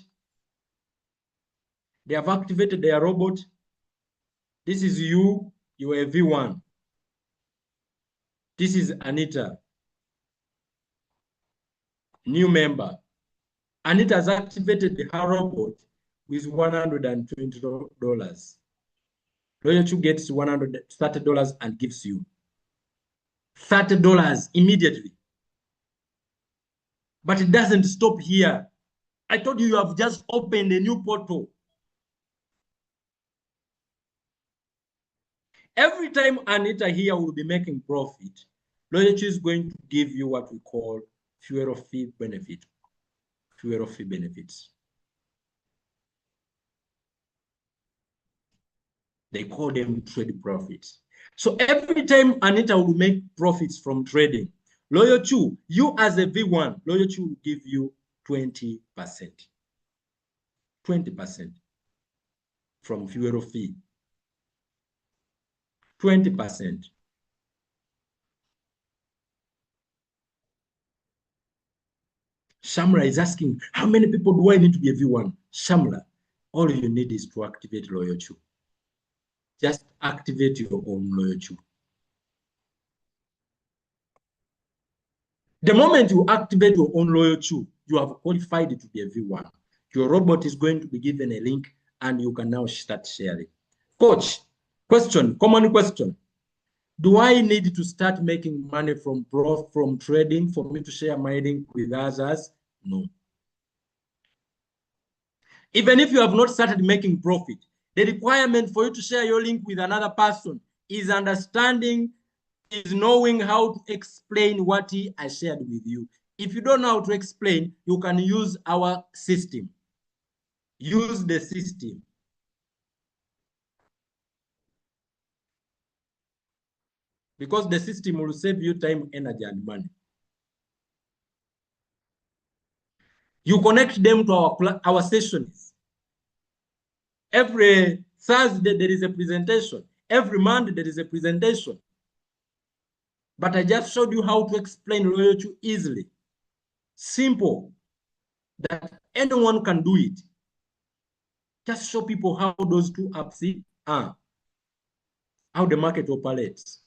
They have activated their robot. This is you. You are a V1. This is Anita, new member. Anita has activated her robot with $120. Royalq gets $130 and gives you $30 immediately. But it doesn't stop here. I told you, you have just opened a new portal. Every time Anita here will be making profit, Royalq is going to give you what we call fuel fee benefit. Fuel fee benefits. They call them trade profits. So every time Anita will make profits from trading, Royalq, you as a V1, Royalq will give you 20%. 20% from fuel fee. 20%. Shamla is asking, how many people do I need to be a V1? Shamla, all you need is to activate Royalq. Just activate your own Royalq. The moment you activate your own Royalq, you have qualified to be a V1. Your robot is going to be given a link and you can now start sharing. Coach, question, common question. Do I need to start making money from trading for me to share my link with others? No. Even if you have not started making profit, the requirement for you to share your link with another person is understanding, is knowing how to explain what I shared with you. If you don't know how to explain, you can use our system. Use the system. Because the system will save you time, energy, and money. You connect them to our sessions. Every Thursday, there is a presentation. Every Monday, there is a presentation. But I just showed you how to explain Royalq easily. Simple. That anyone can do it. Just show people how those two apps are. How the market operates.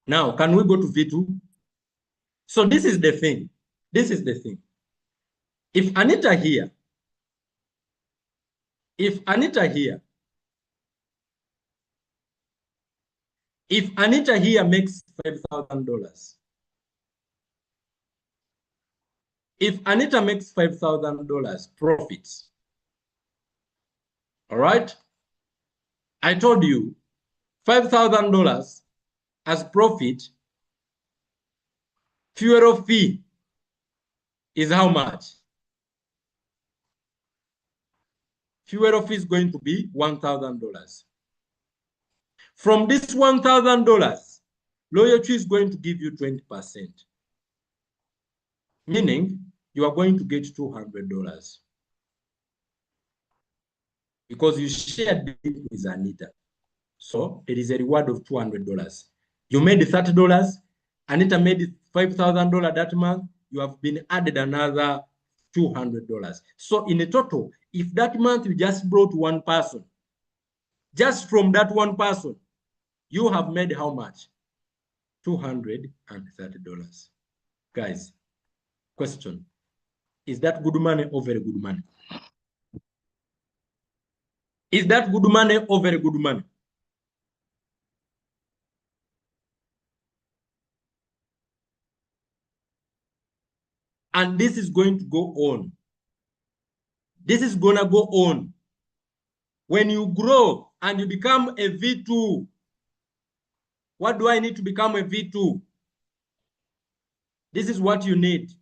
Now, can we go to V2? So this is the thing. This is the thing. If Anita here If Anita here makes $5,000, if Anita makes $5,000 profits, all right? I told you $5,000 as profit, fuel fee is how much? Fuel fee is going to be $1,000. From this $1,000, Royalq is going to give you 20%, meaning you are going to get $200 because you shared it with Anita. So it is a reward of $200. You made $30. Anita made $5,000 that month. You have been added another $200. So in a total, if that month you just brought one person, just from that one person, you have made how much? $230. Guys, question. Is that good money or very good money? Is that good money or very good money? And this is going to go on. This is going to go on. When you grow and you become a V2, what do I need to become a V2? This is what you need.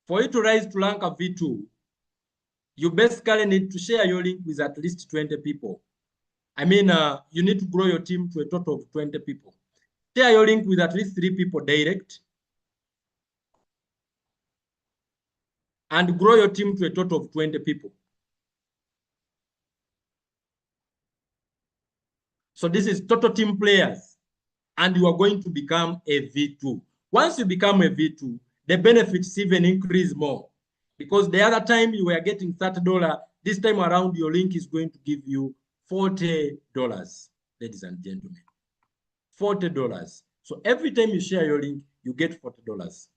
For you to rise to rank a V2, you basically need to share your link with at least 20 people. I mean, you need to grow your team to a total of 20 people. Share your link with at least 3 people direct. And grow your team to a total of 20 people. So this is total team players. And you are going to become a V2. Once you become a V2, the benefits even increase more. Because the other time you were getting $30, this time around your link is going to give you $40, ladies and gentlemen. $40. So every time you share your link, you get $40.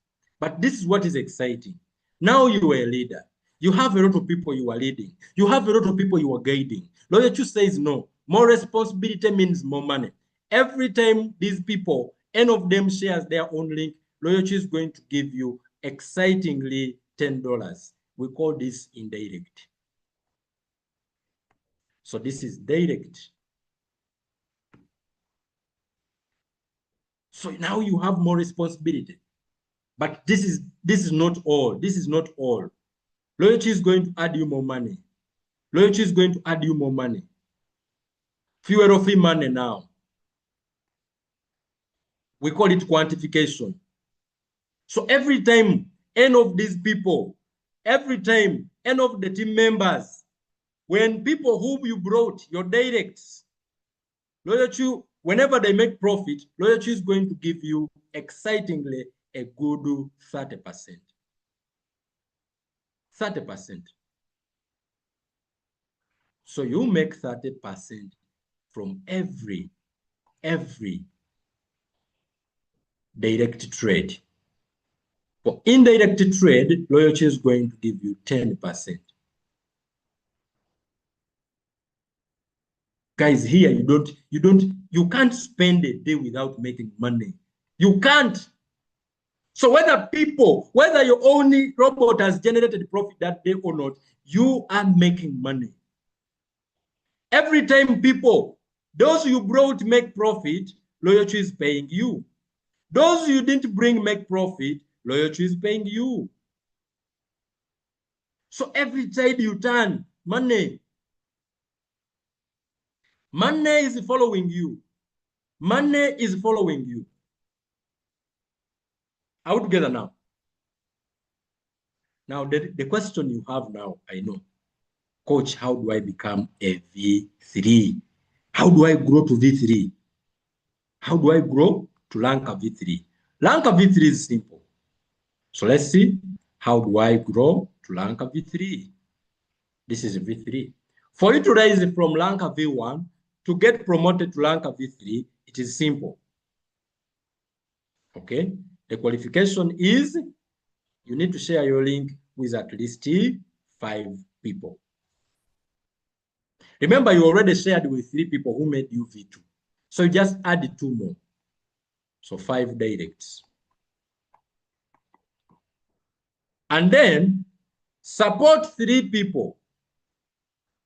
But this is what is exciting. Now you are a leader. You have a lot of people you are leading. You have a lot of people you are guiding. Royalq says no. More responsibility means more money. Every time these people, any of them shares their own link, Royalq is going to give you excitingly $10. We call this indirect. So this is direct. So now you have more responsibility. But this is not all. This is not all. Royalq is going to add you more money. Royalq is going to add you more money. Fuel fee money now. We call it quantification. So every time any of these people, every time any of the team members, when people whom you brought, your directs, Royalq, whenever they make profit, Royalq is going to give you excitingly a good 30%. 30%. So you make 30% from every direct trade. For indirect trade, Royalq is going to give you 10%. Guys, here you can't spend a day without making money. You can't. So whether your own robot has generated profit that day or not, you are making money. Every time those you brought make profit, Royalq is paying you. Those you didn't bring make profit, Royalq is paying you. So every time you turn, money is following you. Money is following you. Are we together now? Now, the question you have now, I know. Coach, how do I become a V3? How do I grow to V3? How do I grow to rank a V3? Rank a V3 is simple. So let's see, how do I grow to rank a V3? This is a V3. For you to rise from rank a V1 to get promoted to rank a V3, it is simple. Okay? The qualification is you need to share your link with at least 5 people. Remember, you already shared with 3 people who made you V2. So you just add 2 more. So 5 directs. And then support 3 people.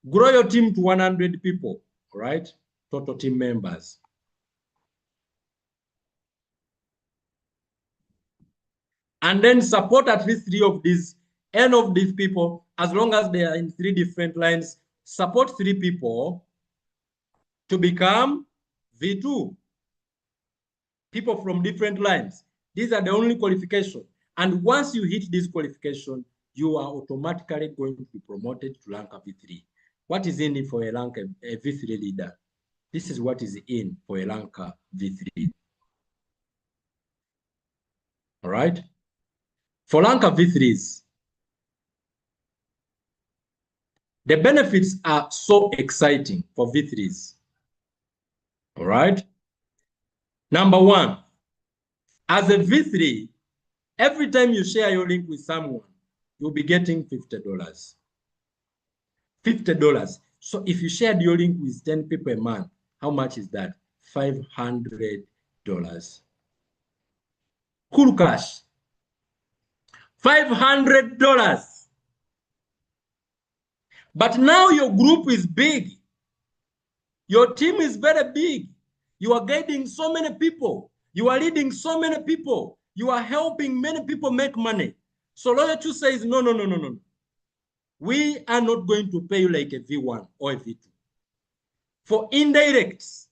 Grow your team to 100 people, all right? Total team members. And then support at least 3 of these, n of these people, as long as they are in 3 different lines, support 3 people to become V2. People from different lines. These are the only qualification. And once you hit this qualification, you are automatically going to be promoted to rank V3. What is in it for a rank a V3 leader? This is what is in for a rank V3. All right? For rank V3s, the benefits are so exciting for V3s. All right? Number one, as a V3, every time you share your link with someone, you'll be getting $50. $50. So if you shared your link with 10 people a month, how much is that? $500. Cool cash. $500. But now your group is big. Your team is very big. You are guiding so many people. You are leading so many people. You are helping many people make money. So Royalq says, no, no, no, no, no. We are not going to pay you like a V1 or a V2. For indirects,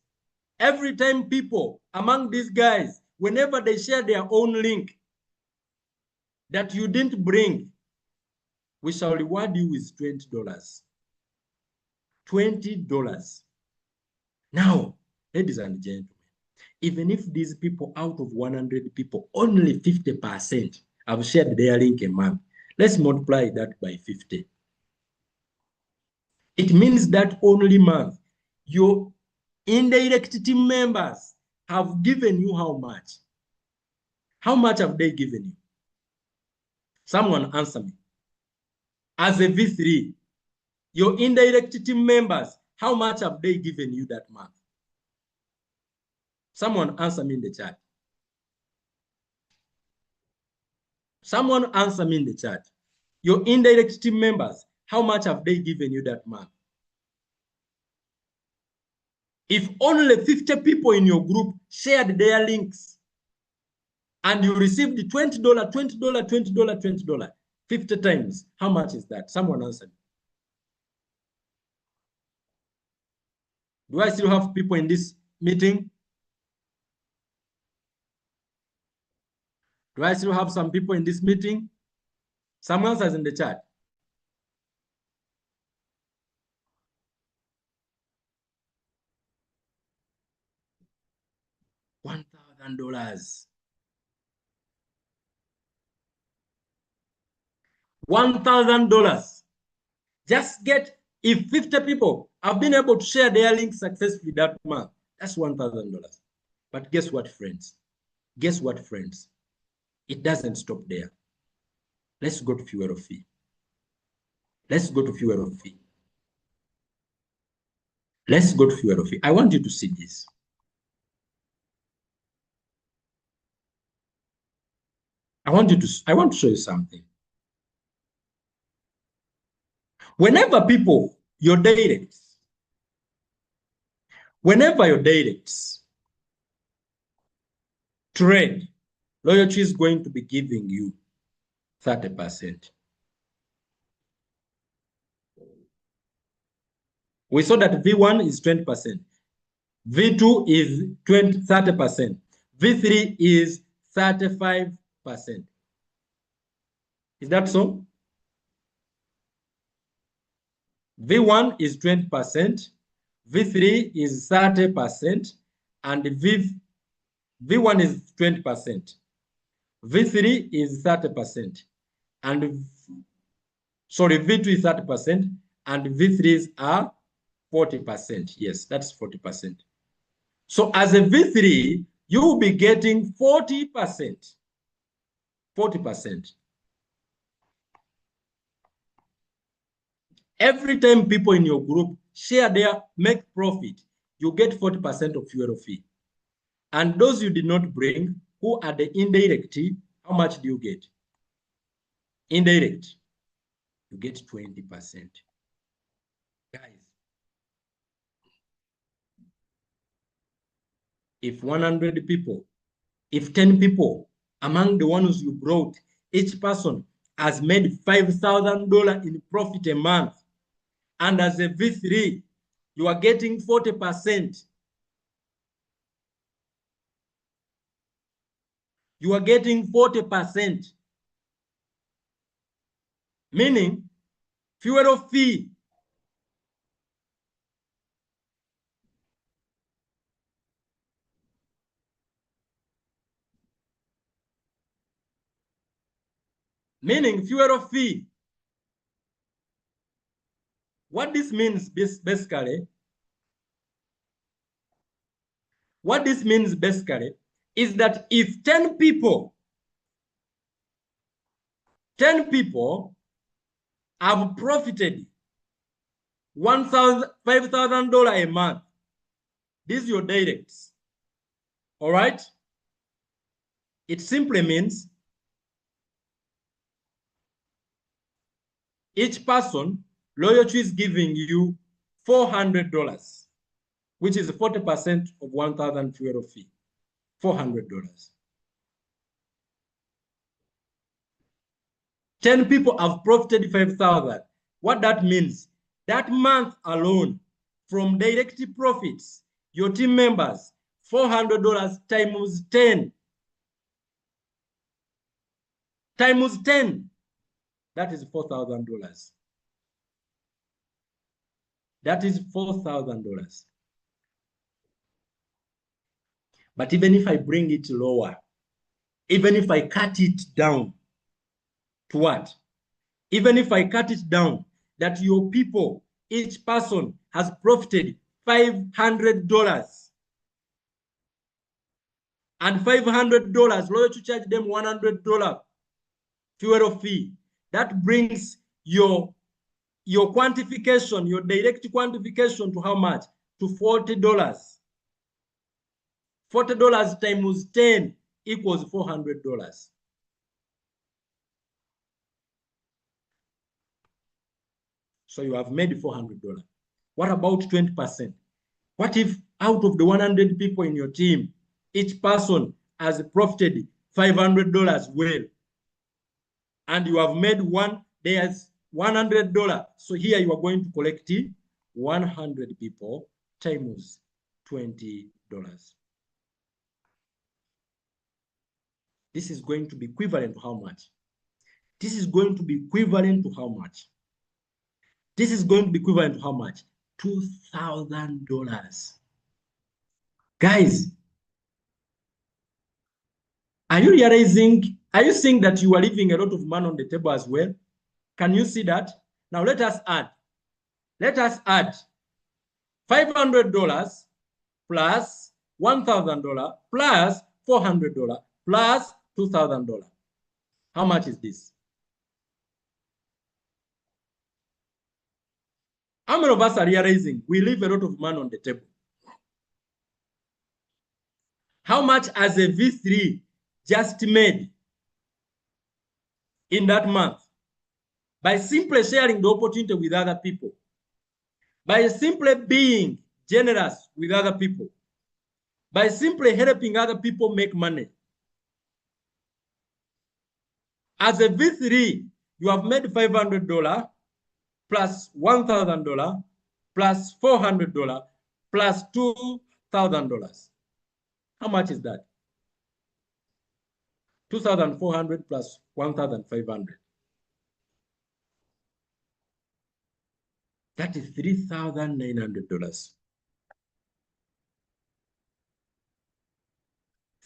every time people among these guys, whenever they share their own link that you didn't bring, we shall reward you with $20. $20. Now, ladies and gentlemen, even if these people out of 100 people, only 50% have shared their link a month, let's multiply that by 50. It means that only month, your indirect team members have given you how much? How much have they given you? Someone answer me. As a V3, your indirect team members, how much have they given you that month? Someone answer me in the chat. Someone answer me in the chat. Your indirect team members, how much have they given you that month? If only 50 people in your group shared their links and you received $20, $20, $20, $20, 50 times, how much is that? Someone answer me. Do I still have people in this meeting? Do I still have some people in this meeting? Some answers in the chat. $1,000. $1,000. Just get, if 50 people have been able to share their link successfully that month, that's $1,000. But guess what, friends? Guess what, friends? It doesn't stop there. Let's go to fuel fee. Let's go to fuel fee. Let's go to fuel fee. I want you to see this. I want to show you something. Whenever your directs trade, Royalq is going to be giving you 30%. We saw that V1 is 20%. V2 is 30%. V3 is 35%. Is that so? V1 is 20%, V3 is 30%, and V1 is 20%. V3 is 30%, and V2 is 30%, and V3s are 40%. Yes, that's 40%. So as a V3, you will be getting 40%. 40%. Every time people in your group make profit, you get 40% of fuel fee. And those you did not bring, who are the indirect, how much do you get? Indirect, you get 20%. Guys, if 100 people, if 10 people among the ones you brought, each person has made $5,000 in profit a month, and as a V3, you are getting 40%. You are getting 40%. Meaning, fuel fee. Meaning, fuel fee. What this means basically, is that if 10 people have profited $5,000 a month, this is your directs. All right? It simply means each person, Royalq is giving you $400, which is 40% of 1,000 fuel fee. $400. 10 people have profited 5,000. What that means, that month alone, from direct profits, your team members, $400 times 10. Times 10, that is $4,000. That is $4,000. But even if I bring it lower, even if I cut it down to what? Even if I cut it down, that your people, each person has profited $500. And $500, Royalq charge them $100 fuel fee. That brings your quantification, your direct quantification to how much? To $40. $40 times 10 equals $400. So you have made $400. What about 20%? What if out of the 100 people in your team, each person has profited $500 well, and you have made there's $100. So here you are going to collect 100 people times $20. This is going to be equivalent to how much? This is going to be equivalent to how much? This is going to be equivalent to how much? $2,000. Guys, are you realizing, are you seeing that you are leaving a lot of money on the table as well? Can you see that? Now let us add. Let us add $500 plus $1,000 plus $400 plus $2,000. How much is this? How many of us are realizing we leave a lot of money on the table? How much has a V3 just made in that month? By simply sharing the opportunity with other people, by simply being generous with other people, by simply helping other people make money. As a V3, you have made $500 plus $1,000 plus $400 plus $2,000. How much is that? 2,400 plus 1,500. That is $3,900.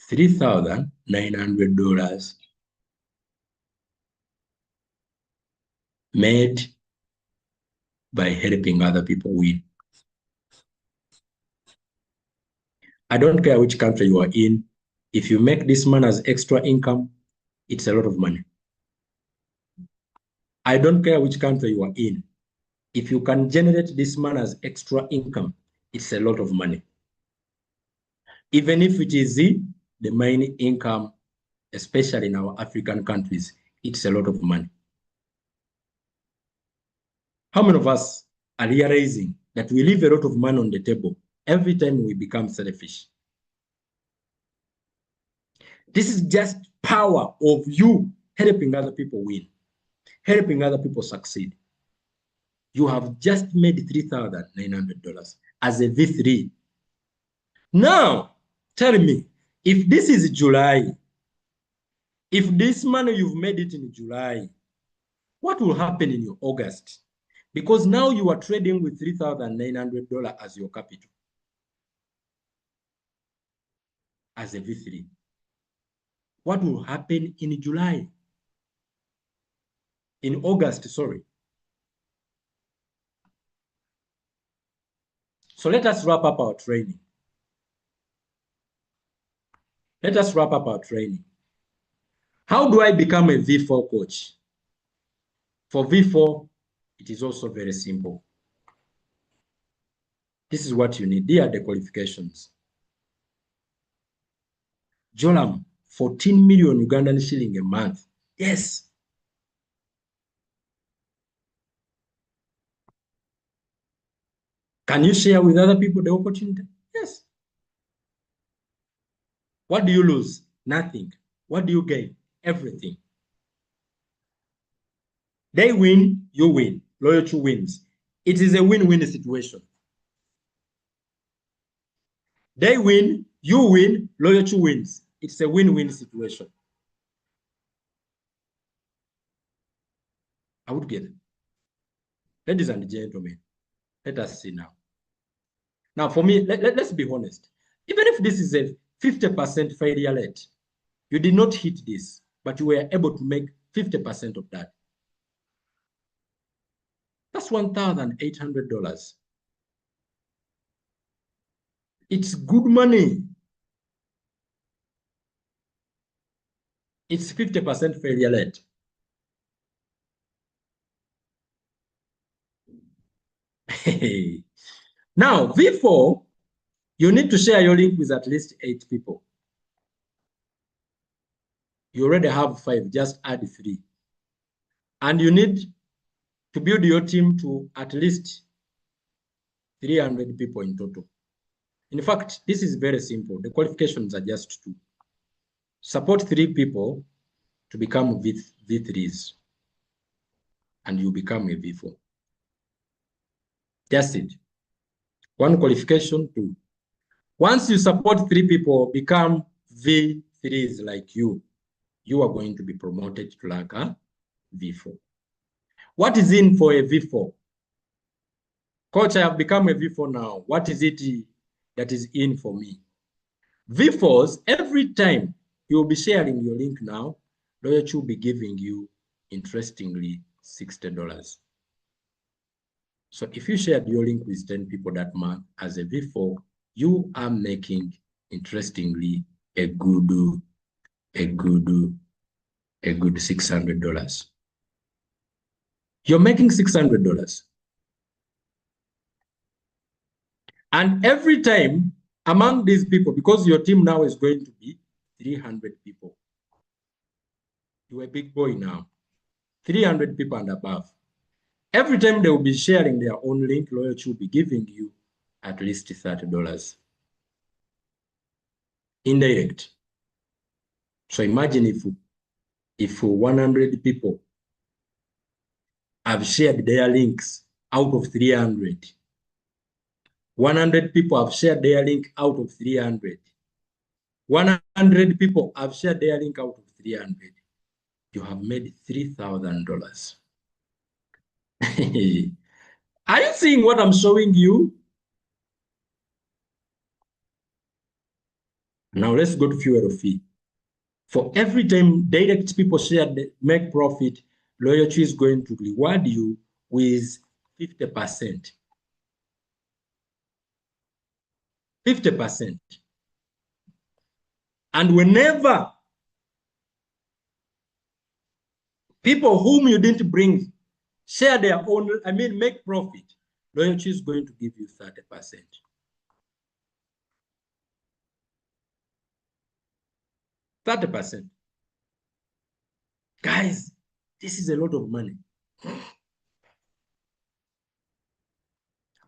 $3,900 made by helping other people win. I don't care which country you are in. If you make this money as extra income, it's a lot of money. I don't care which country you are in. If you can generate this money as extra income, It's a lot of money. Even if it is the main income, especially in our African countries, it's a lot of money. How many of us are realizing that we leave a lot of money on the table every time we become selfish? This is just power of you helping other people win, helping other people succeed. You have just made $3,900 as a V3. Now, tell me, if this is July, if this money you've made it in July, what will happen in your August? Because now you are trading with $3,900 as your capital, as a V3. What will happen in July? In August, sorry. So let us wrap up our training. Let us wrap up our training. How do I become a V4 coach? For V4, it is also very simple. This is what you need. Here are the qualifications. Jolam, 14 million Ugandan shilling a month. Yes. Can you share with other people the opportunity? Yes. What do you lose? Nothing. What do you gain? Everything. They win, you win. Royalq wins. It is a win-win situation. They win, you win, Royalq wins. It's a win-win situation. I would get it. Ladies and gentlemen, let us see now. Now, for me, let's be honest. Even if this is a 50% failure rate, you did not hit this, but you were able to make 50% of that. That's $1,800. It's good money. It's 50% failure rate. Now, V4, you need to share your link with at least 8 people. You already have 5, just add 3. And you need to build your team to at least 300 people in total. In fact, this is very simple. The qualifications are just 2. Support 3 people to become V3s, and you become a V4. That's it. 1 qualification, 2. Once you support 3 people, become V3s like you are going to be promoted to like a V4. What is in for a V4? Coach, I have become a V4 now. What is it that is in for me? V4s, every time you will be sharing your link now, Royalq will be giving you, interestingly, $60. So if you shared your link with 10 people that month as a V4, you are making, interestingly, a good $600. You're making $600. And every time among these people, because your team now is going to be 300 people, you're a big boy now, 300 people and above. Every time they will be sharing their own link, Royalq will be giving you at least $30. Indirect. So imagine if 100 people have shared their links out of 300. 100 people have shared their link out of 300. 100 people have shared their link out of 300. You have made $3,000. Are you seeing what I'm showing you? Now let's go to fuel fee. For every time direct people share, make profit, Royalq is going to reward you with 50%. 50%. And whenever people whom you didn't bring share their own, make profit, Royalq is going to give you 30%. 30%. Guys, this is a lot of money.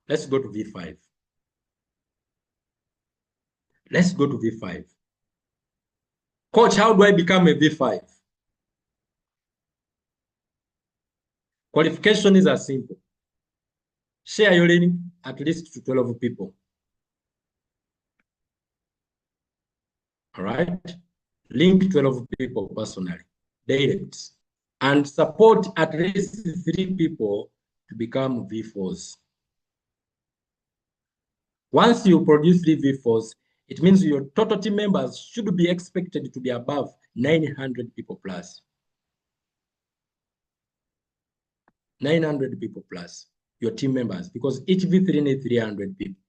Let's go to V5. Let's go to V5. Coach, how do I become a V5? Qualification is as simple. Share your link at least to 12 people. All right? Link 12 people personally, direct, and support at least 3 people to become V4s. Once you produce 3 V4s, it means your total team members should be expected to be above 900 people plus. 900 people plus your team members, because each V3 needs 300 people.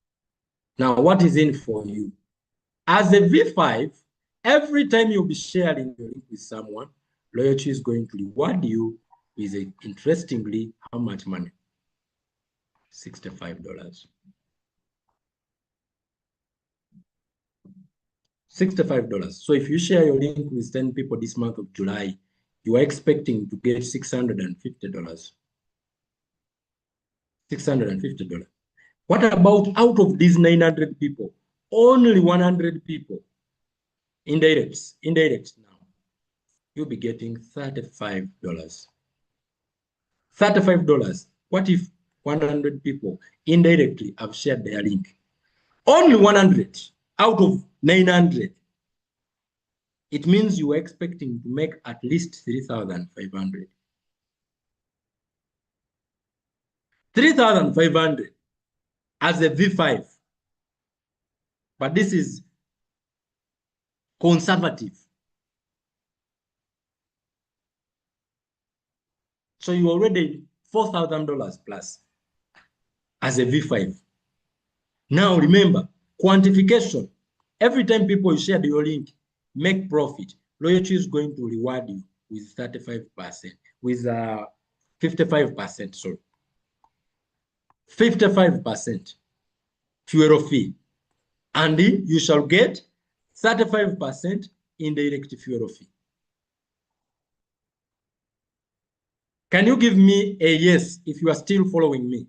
Now, what is in for you? As a V5, every time you'll be sharing your link with someone, Royalq is going to reward you with, interestingly, how much money? $65. $65. So if you share your link with 10 people this month of July, you are expecting to get $650. $650. What about out of these 900 people, only 100 people, indirect now, you'll be getting $35. $35. What if 100 people indirectly have shared their link? Only 100 out of 900. It means you are expecting to make at least 3,500. 3,500 as a V5. But this is conservative. So you already $4,000 plus as a V5. Now remember, quantification. Every time people share your link, make profit. Royalq is going to reward you with 35%, with 55%, sorry. 55% fuel fee. And you shall get 35% indirect fuel fee. Can you give me a yes if you are still following me?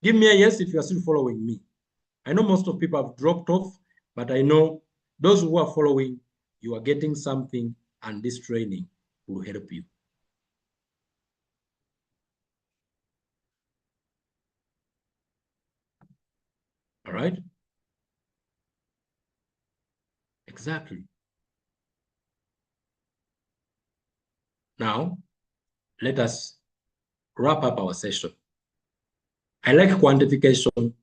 Give me a yes if you are still following me. I know most of people have dropped off, but I know those who are following, you are getting something, and this training will help you. All right? Exactly. Now, let us wrap up our session. I like quantification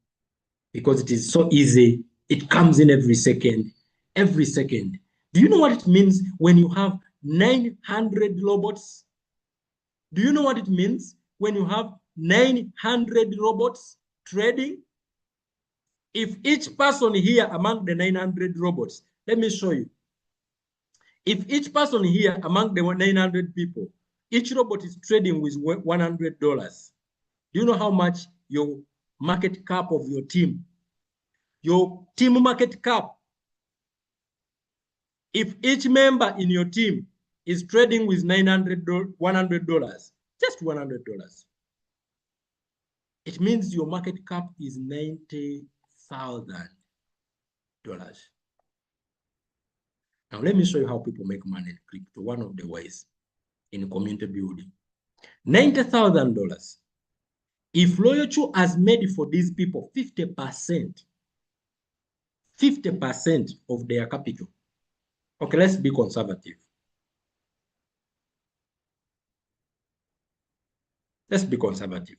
because it is so easy. It comes in every second. Every second. Do you know what it means when you have 900 robots? Do you know what it means when you have 900 robots trading? If each person here among the 900 robots, let me show you. If each person here among the 900 people, each robot is trading with $100, do you know how much your market cap of your team market cap, if each member in your team is trading with $100, just $100, it means your market cap is $90,000. Now, let me show you how people make money in crypto, one of the ways in community building. $90,000. If Royalq has made for these people 50% of their capital. Okay, let's be conservative. Let's be conservative.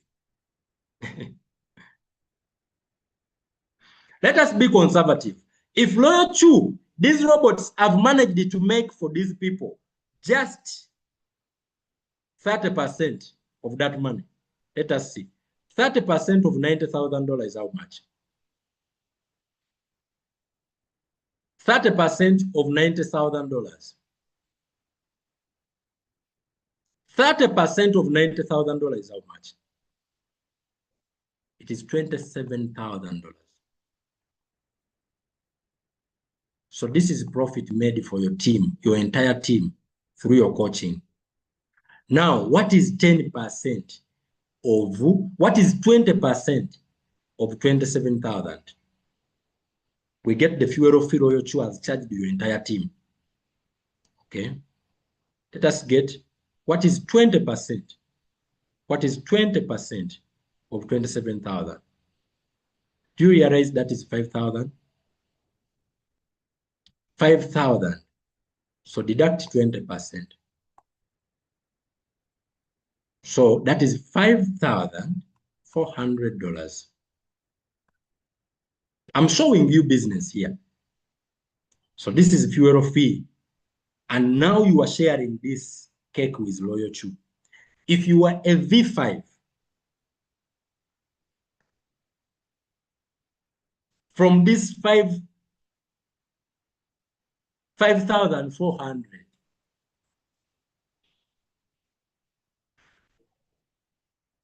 Let us be conservative. If Royalq, these robots have managed to make for these people just 30% of that money. Let us see. 30% of $90,000 is how much? 30% of $90,000. 30% of $90,000 is how much? It is $27,000. So this is profit made for your team, your entire team, through your coaching. Now, what is 10% of, what is 20% of 27,000? We get the fuel fee Royalq has charged your entire team. Okay. Let us get what is 20%. What is 20% of 27,000? Do you realize that is 5,000? 5,000. So deduct 20%. So that is $5,400. I'm showing you business here. So this is fuel fee. And now you are sharing this cake with Royalq. If you are a V5, from this 5,400,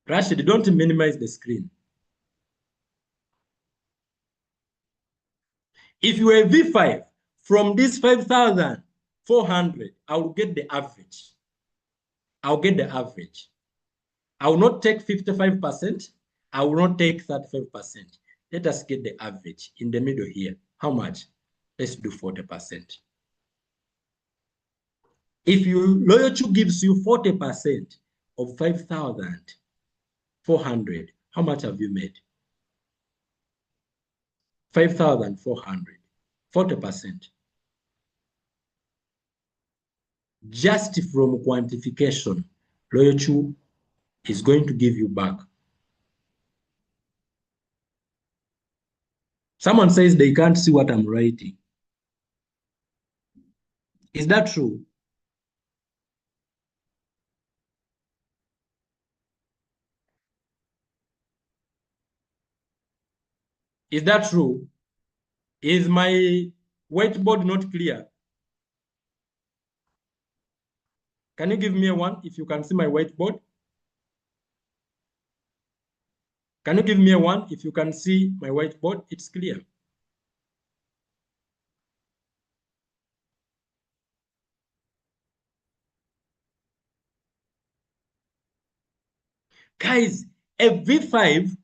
Rashid, don't minimize the screen. If you are a V5, from this 5,400, I will get the average. I'll get the average. I will not take 55%. I will not take 35%. Let us get the average in the middle here. How much? Let's do 40%. If Royalq gives you 40% of 5,400, how much have you made? 5,400, 40%. Just from quantification, Royalq is going to give you back. Someone says they can't see what I'm writing. Is that true? Is that true? Is my whiteboard not clear? Can you give me a one if you can see my whiteboard? Can you give me a one if you can see my whiteboard? It's clear. Guys, a V5,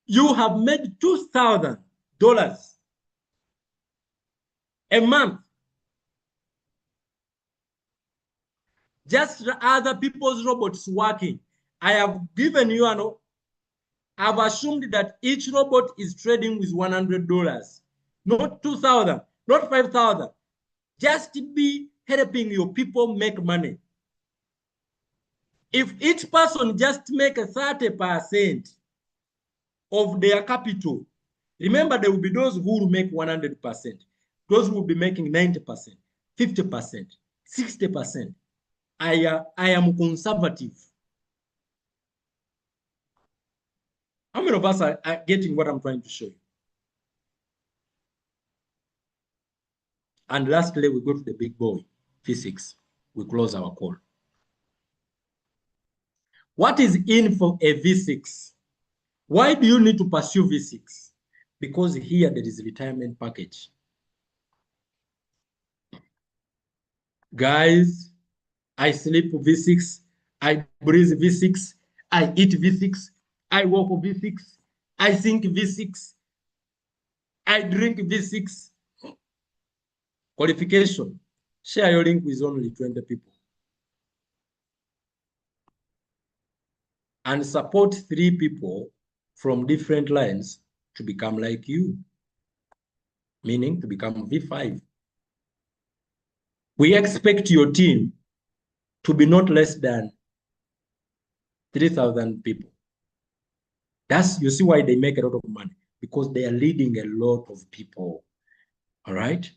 you have made $2,000 a month. Just other people's robots working. I have given you an, I've assumed that each robot is trading with $100, not 2,000, not 5,000. Just be helping your people make money. If each person just make 30% of their capital, remember there will be those who will make 100%, those who will be making 90%, 50%, 60%. I am conservative. How many of us are getting what I'm trying to show you? And lastly, we go to the big boy, physics. We close our call. What is in for a V6? Why do you need to pursue V6? Because here there is a retirement package. Guys, I sleep V6, I breathe V6, I eat V6, I walk V6, I think V6, I drink V6. Qualification. Share your link with only 20 people. And support 3 people from different lines to become like you, meaning to become V5. We expect your team to be not less than 3,000 people. That's, you see why they make a lot of money, because they are leading a lot of people. All right.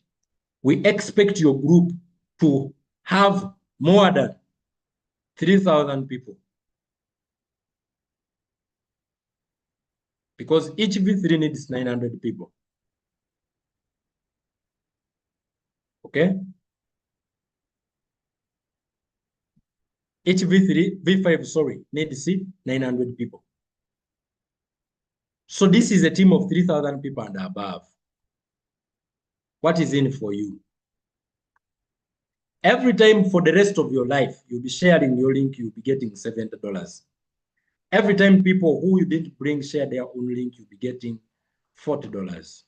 We expect your group to have more than 3,000 people, because each V3 needs 900 people. Okay. Each V5, sorry, needs 900 people. So this is a team of 3,000 people and above. what is in for you? Every time for the rest of your life, you'll be sharing your link, you'll be getting $70. Every time people who you didn't bring share their own link, you'll be getting $40.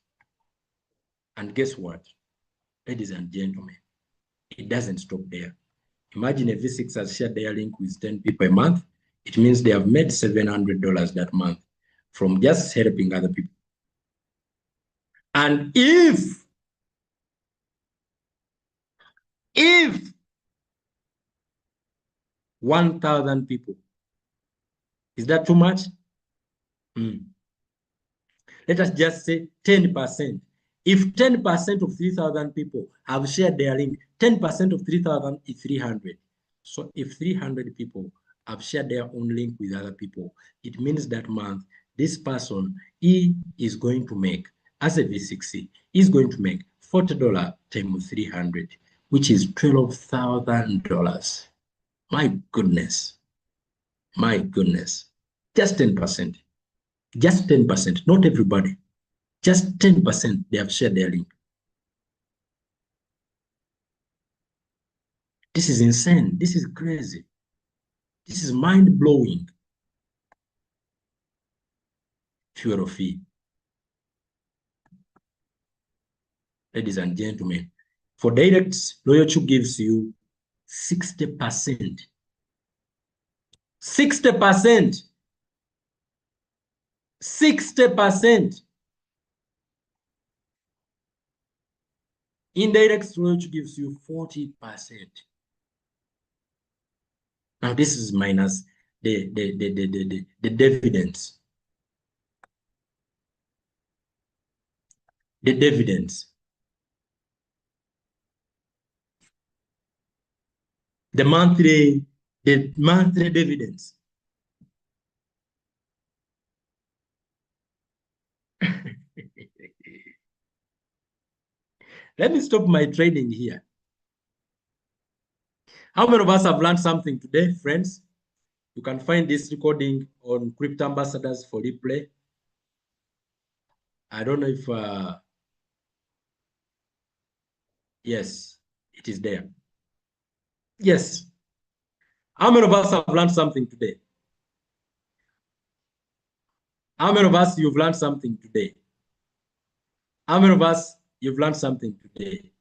And guess what? Ladies and gentlemen, it doesn't stop there. Imagine a V6 has shared their link with 10 people a month. It means they have made $700 that month from just helping other people. And if 1,000 people, is that too much? Let us just say 10%. If 10% of 3,000 people have shared their link, 10% of 3,000 is 300. So if 300 people have shared their own link with other people, it means that month, this person, he is going to make, as a V6C, is going to make $40 times 300, which is $12,000. My goodness. My goodness. Just 10%. Just 10%, not everybody. Just 10% they have shared their link. This is insane. This is crazy. This is mind-blowing. Fuel fee. Ladies and gentlemen, for directs, Royalq gives you 60%. 60%. 60%. Indirects, Royalq gives you 40%. Now this is minus the dividends. The dividends. The monthly dividends. Let me stop my training here. How many of us have learned something today, friends? You can find this recording on Crypto Ambassadors for replay. I don't know if, yes, it is there. Yes. How many of us have learned something today? How many of us you've learned something today? How many of us you've learned something today?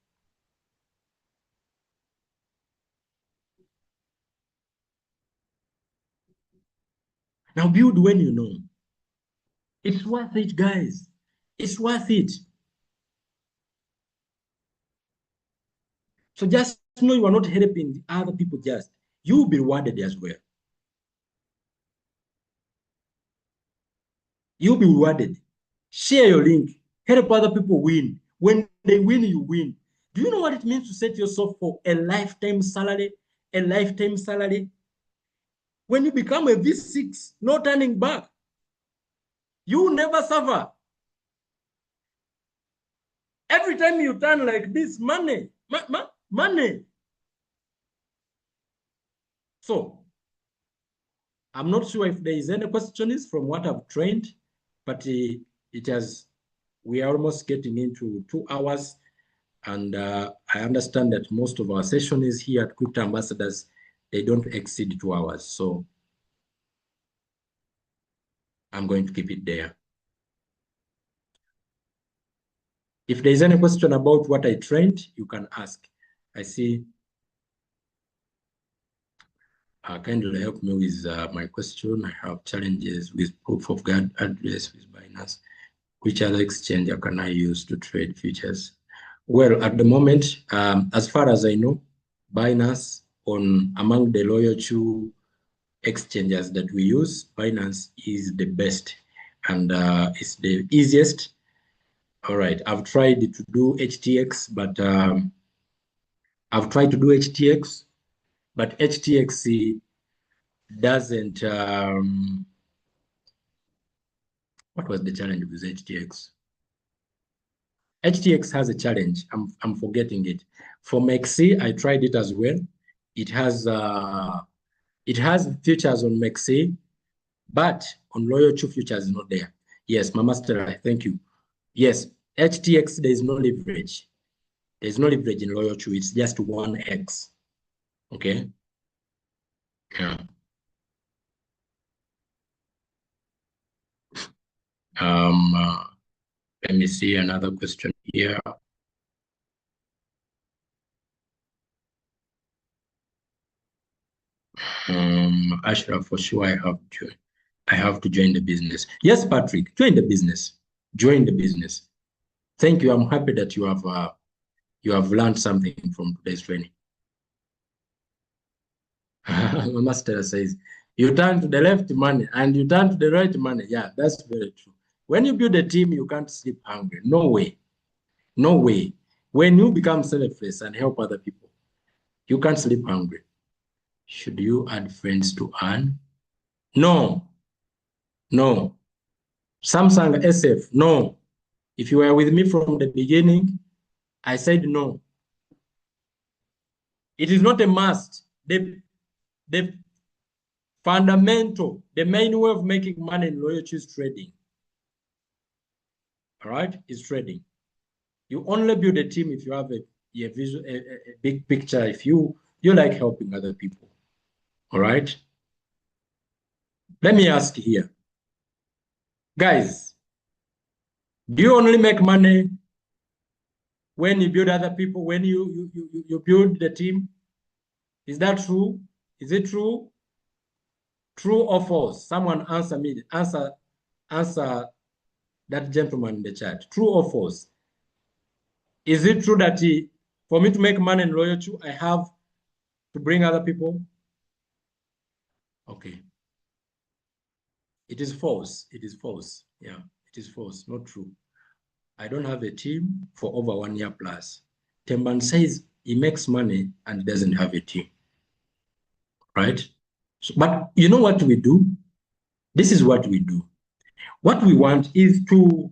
Now build when you know. It's worth it, guys. It's worth it. So just know you are not helping other people just. You will be rewarded as well. You'll be rewarded. Share your link. Help other people win. When they win, you win. Do you know what it means to set yourself for a lifetime salary? A lifetime salary? When you become a V6, no turning back. You never suffer. Every time you turn like this, money, money. So, I'm not sure if there is any questions from what I've trained, but we are almost getting into 2 hours. And I understand that most of our sessions here at Crypto Ambassadors, they don't exceed 2 hours. So I'm going to keep it there. If there's any question about what I trained, you can ask. I see. Kindly help me with my question. I have challenges with proof of God address with Binance. Which other exchange can I use to trade futures? Well, at the moment, as far as I know, Binance among the Royalq exchanges that we use, Binance is the best and it's the easiest. All right, I've tried to do HTX, but HTX doesn't. What was the challenge with HTX? HTX has a challenge. I'm forgetting it. For MEXC, I tried it as well. It has futures on MEXC, but on Royalq futures is not there. Yes, Mama Stella, thank you. Yes, HTX, there is no leverage. There's no leverage in Royalq. It's just 1x. Okay. Yeah. Let me see another question here. Ashraf, for sure, I have to join the business. Yes, Patrick, join the business. Join the business. Thank you. I'm happy that you have learned something from today's training. Master says, you turn to the left money and you turn to the right money. Yeah, that's very true. When you build a team, you can't sleep hungry. No way. No way. When you become selfless and help other people, you can't sleep hungry. Should you add friends to earn? No. No. Samsung SF, no. If you were with me from the beginning, I said no. It is not a must. The fundamental, the main way of making money in Royalq is trading. All right, is trading. You only build a team if you have a big picture. If you like helping other people. All right. Let me ask here, guys. Do you only make money when you build other people? When you build the team? Is that true? Is it true? True or false? Someone answer me. Answer that gentleman in the chat. True or false? Is it true that for me to make money in Royalq, I have to bring other people? Okay. It is false. It is false. Yeah, it is false. Not true. I don't have a team for over 1 year plus. Temban says he makes money and doesn't have a team. Right? So, but you know what we do? This is what we do. What we want is to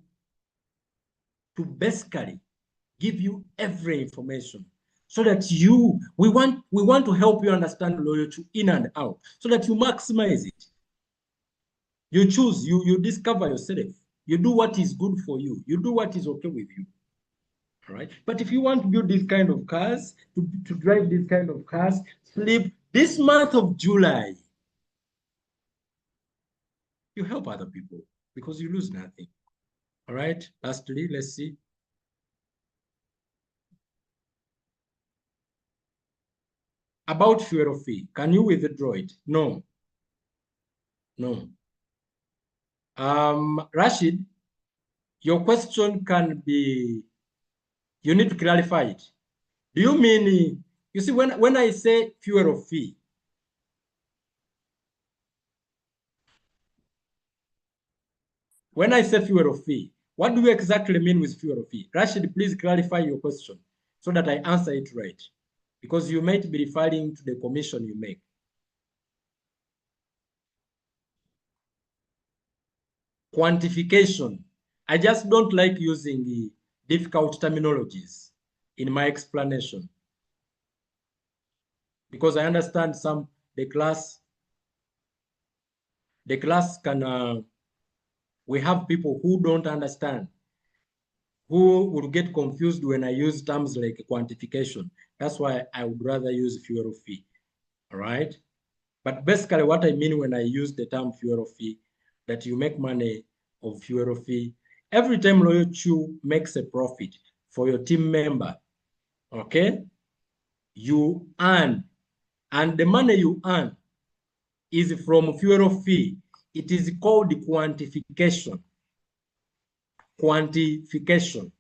basically give you every information so that we want to help you understand Royalq in and out so that you maximize it. You choose, you discover yourself. You do what is good for you. You do what is okay with you. All right. But if you want to build this kind of cars, to drive this kind of cars, sleep this month of July, you help other people because you lose nothing. All right. Lastly, let's see. About fuel fee, can you withdraw it? No. No. Rashid, your question can be, you need to clarify it. Do you mean, you see, when I say fuel fee, when I say fuel fee, what do you exactly mean with fuel fee? Rashid, please clarify your question so that I answer it right. Because you might be referring to the commission you make. Quantification. I just don't like using the difficult terminologies in my explanation. Because I understand the class can, we have people who don't understand, who will get confused when I use terms like quantification. That's why I would rather use fuel fee, all right? But basically what I mean when I use the term fuel fee, that you make money of fuel fee, every time Royalq makes a profit for your team member, okay, you earn, and the money you earn is from fuel fee. It is called quantification. Quantification,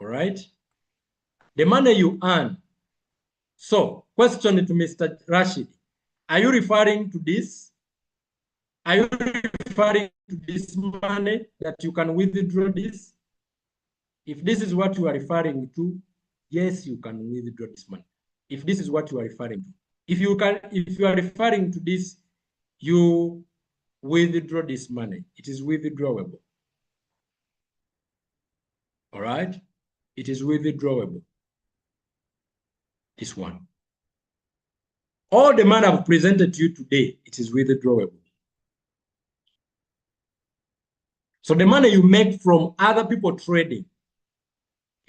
all right? The money you earn. So, question to Mr. Rashid, are you referring to this? Are you referring to this money that you can withdraw this? If this is what you are referring to, yes, you can withdraw this money. If this is what you are referring to. If you are referring to this, you withdraw this money. It is withdrawable. All right? It is withdrawable. This one. All the money I've presented to you today, it is withdrawable. So the money you make from other people trading,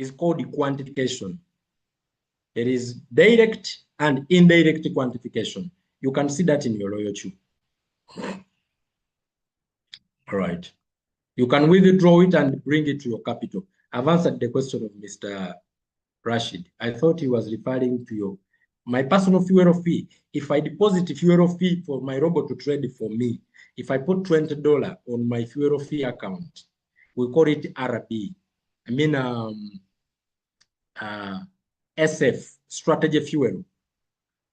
is called quantification. There is direct and indirect quantification. You can see that in your Royalq. All right. You can withdraw it and bring it to your capital. I've answered the question of Mr. Rashid. I thought he was referring to my personal fuel fee. If I deposit fuel fee for my robot to trade for me, if I put $20 on my fuel fee account, we call it RB. I mean, SF, strategy fuel.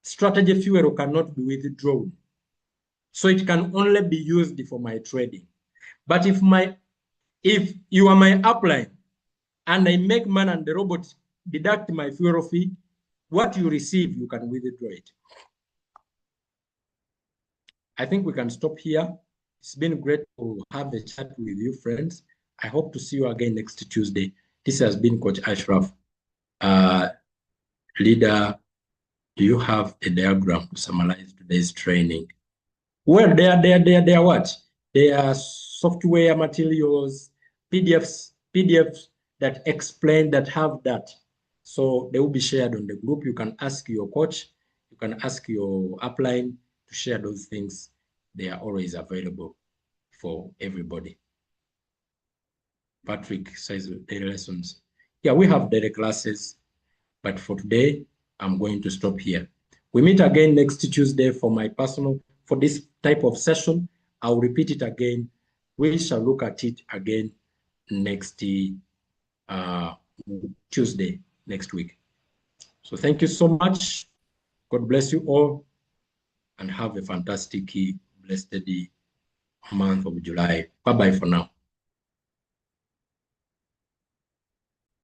Strategy fuel cannot be withdrawn. So it can only be used for my trading. But if you are my upline and I make money and the robot deduct my fuel fee, what you receive, you can withdraw it. I think we can stop here. It's been great to have a chat with you, friends. I hope to see you again next Tuesday. This has been Coach Ashraf. Leader, do you have a diagram to summarize today's training? Well, they are what? They are software materials, PDFs that explain, that have that. So they will be shared on the group. You can ask your coach, you can ask your upline to share those things. They are always available for everybody. Patrick says daily lessons. Yeah, we have daily classes, but for today, I'm going to stop here. We meet again next Tuesday for this type of session. I'll repeat it again. We shall look at it again next Tuesday next week. So thank you so much. God bless you all and have a fantastic, blessed month of July. Bye-bye for now.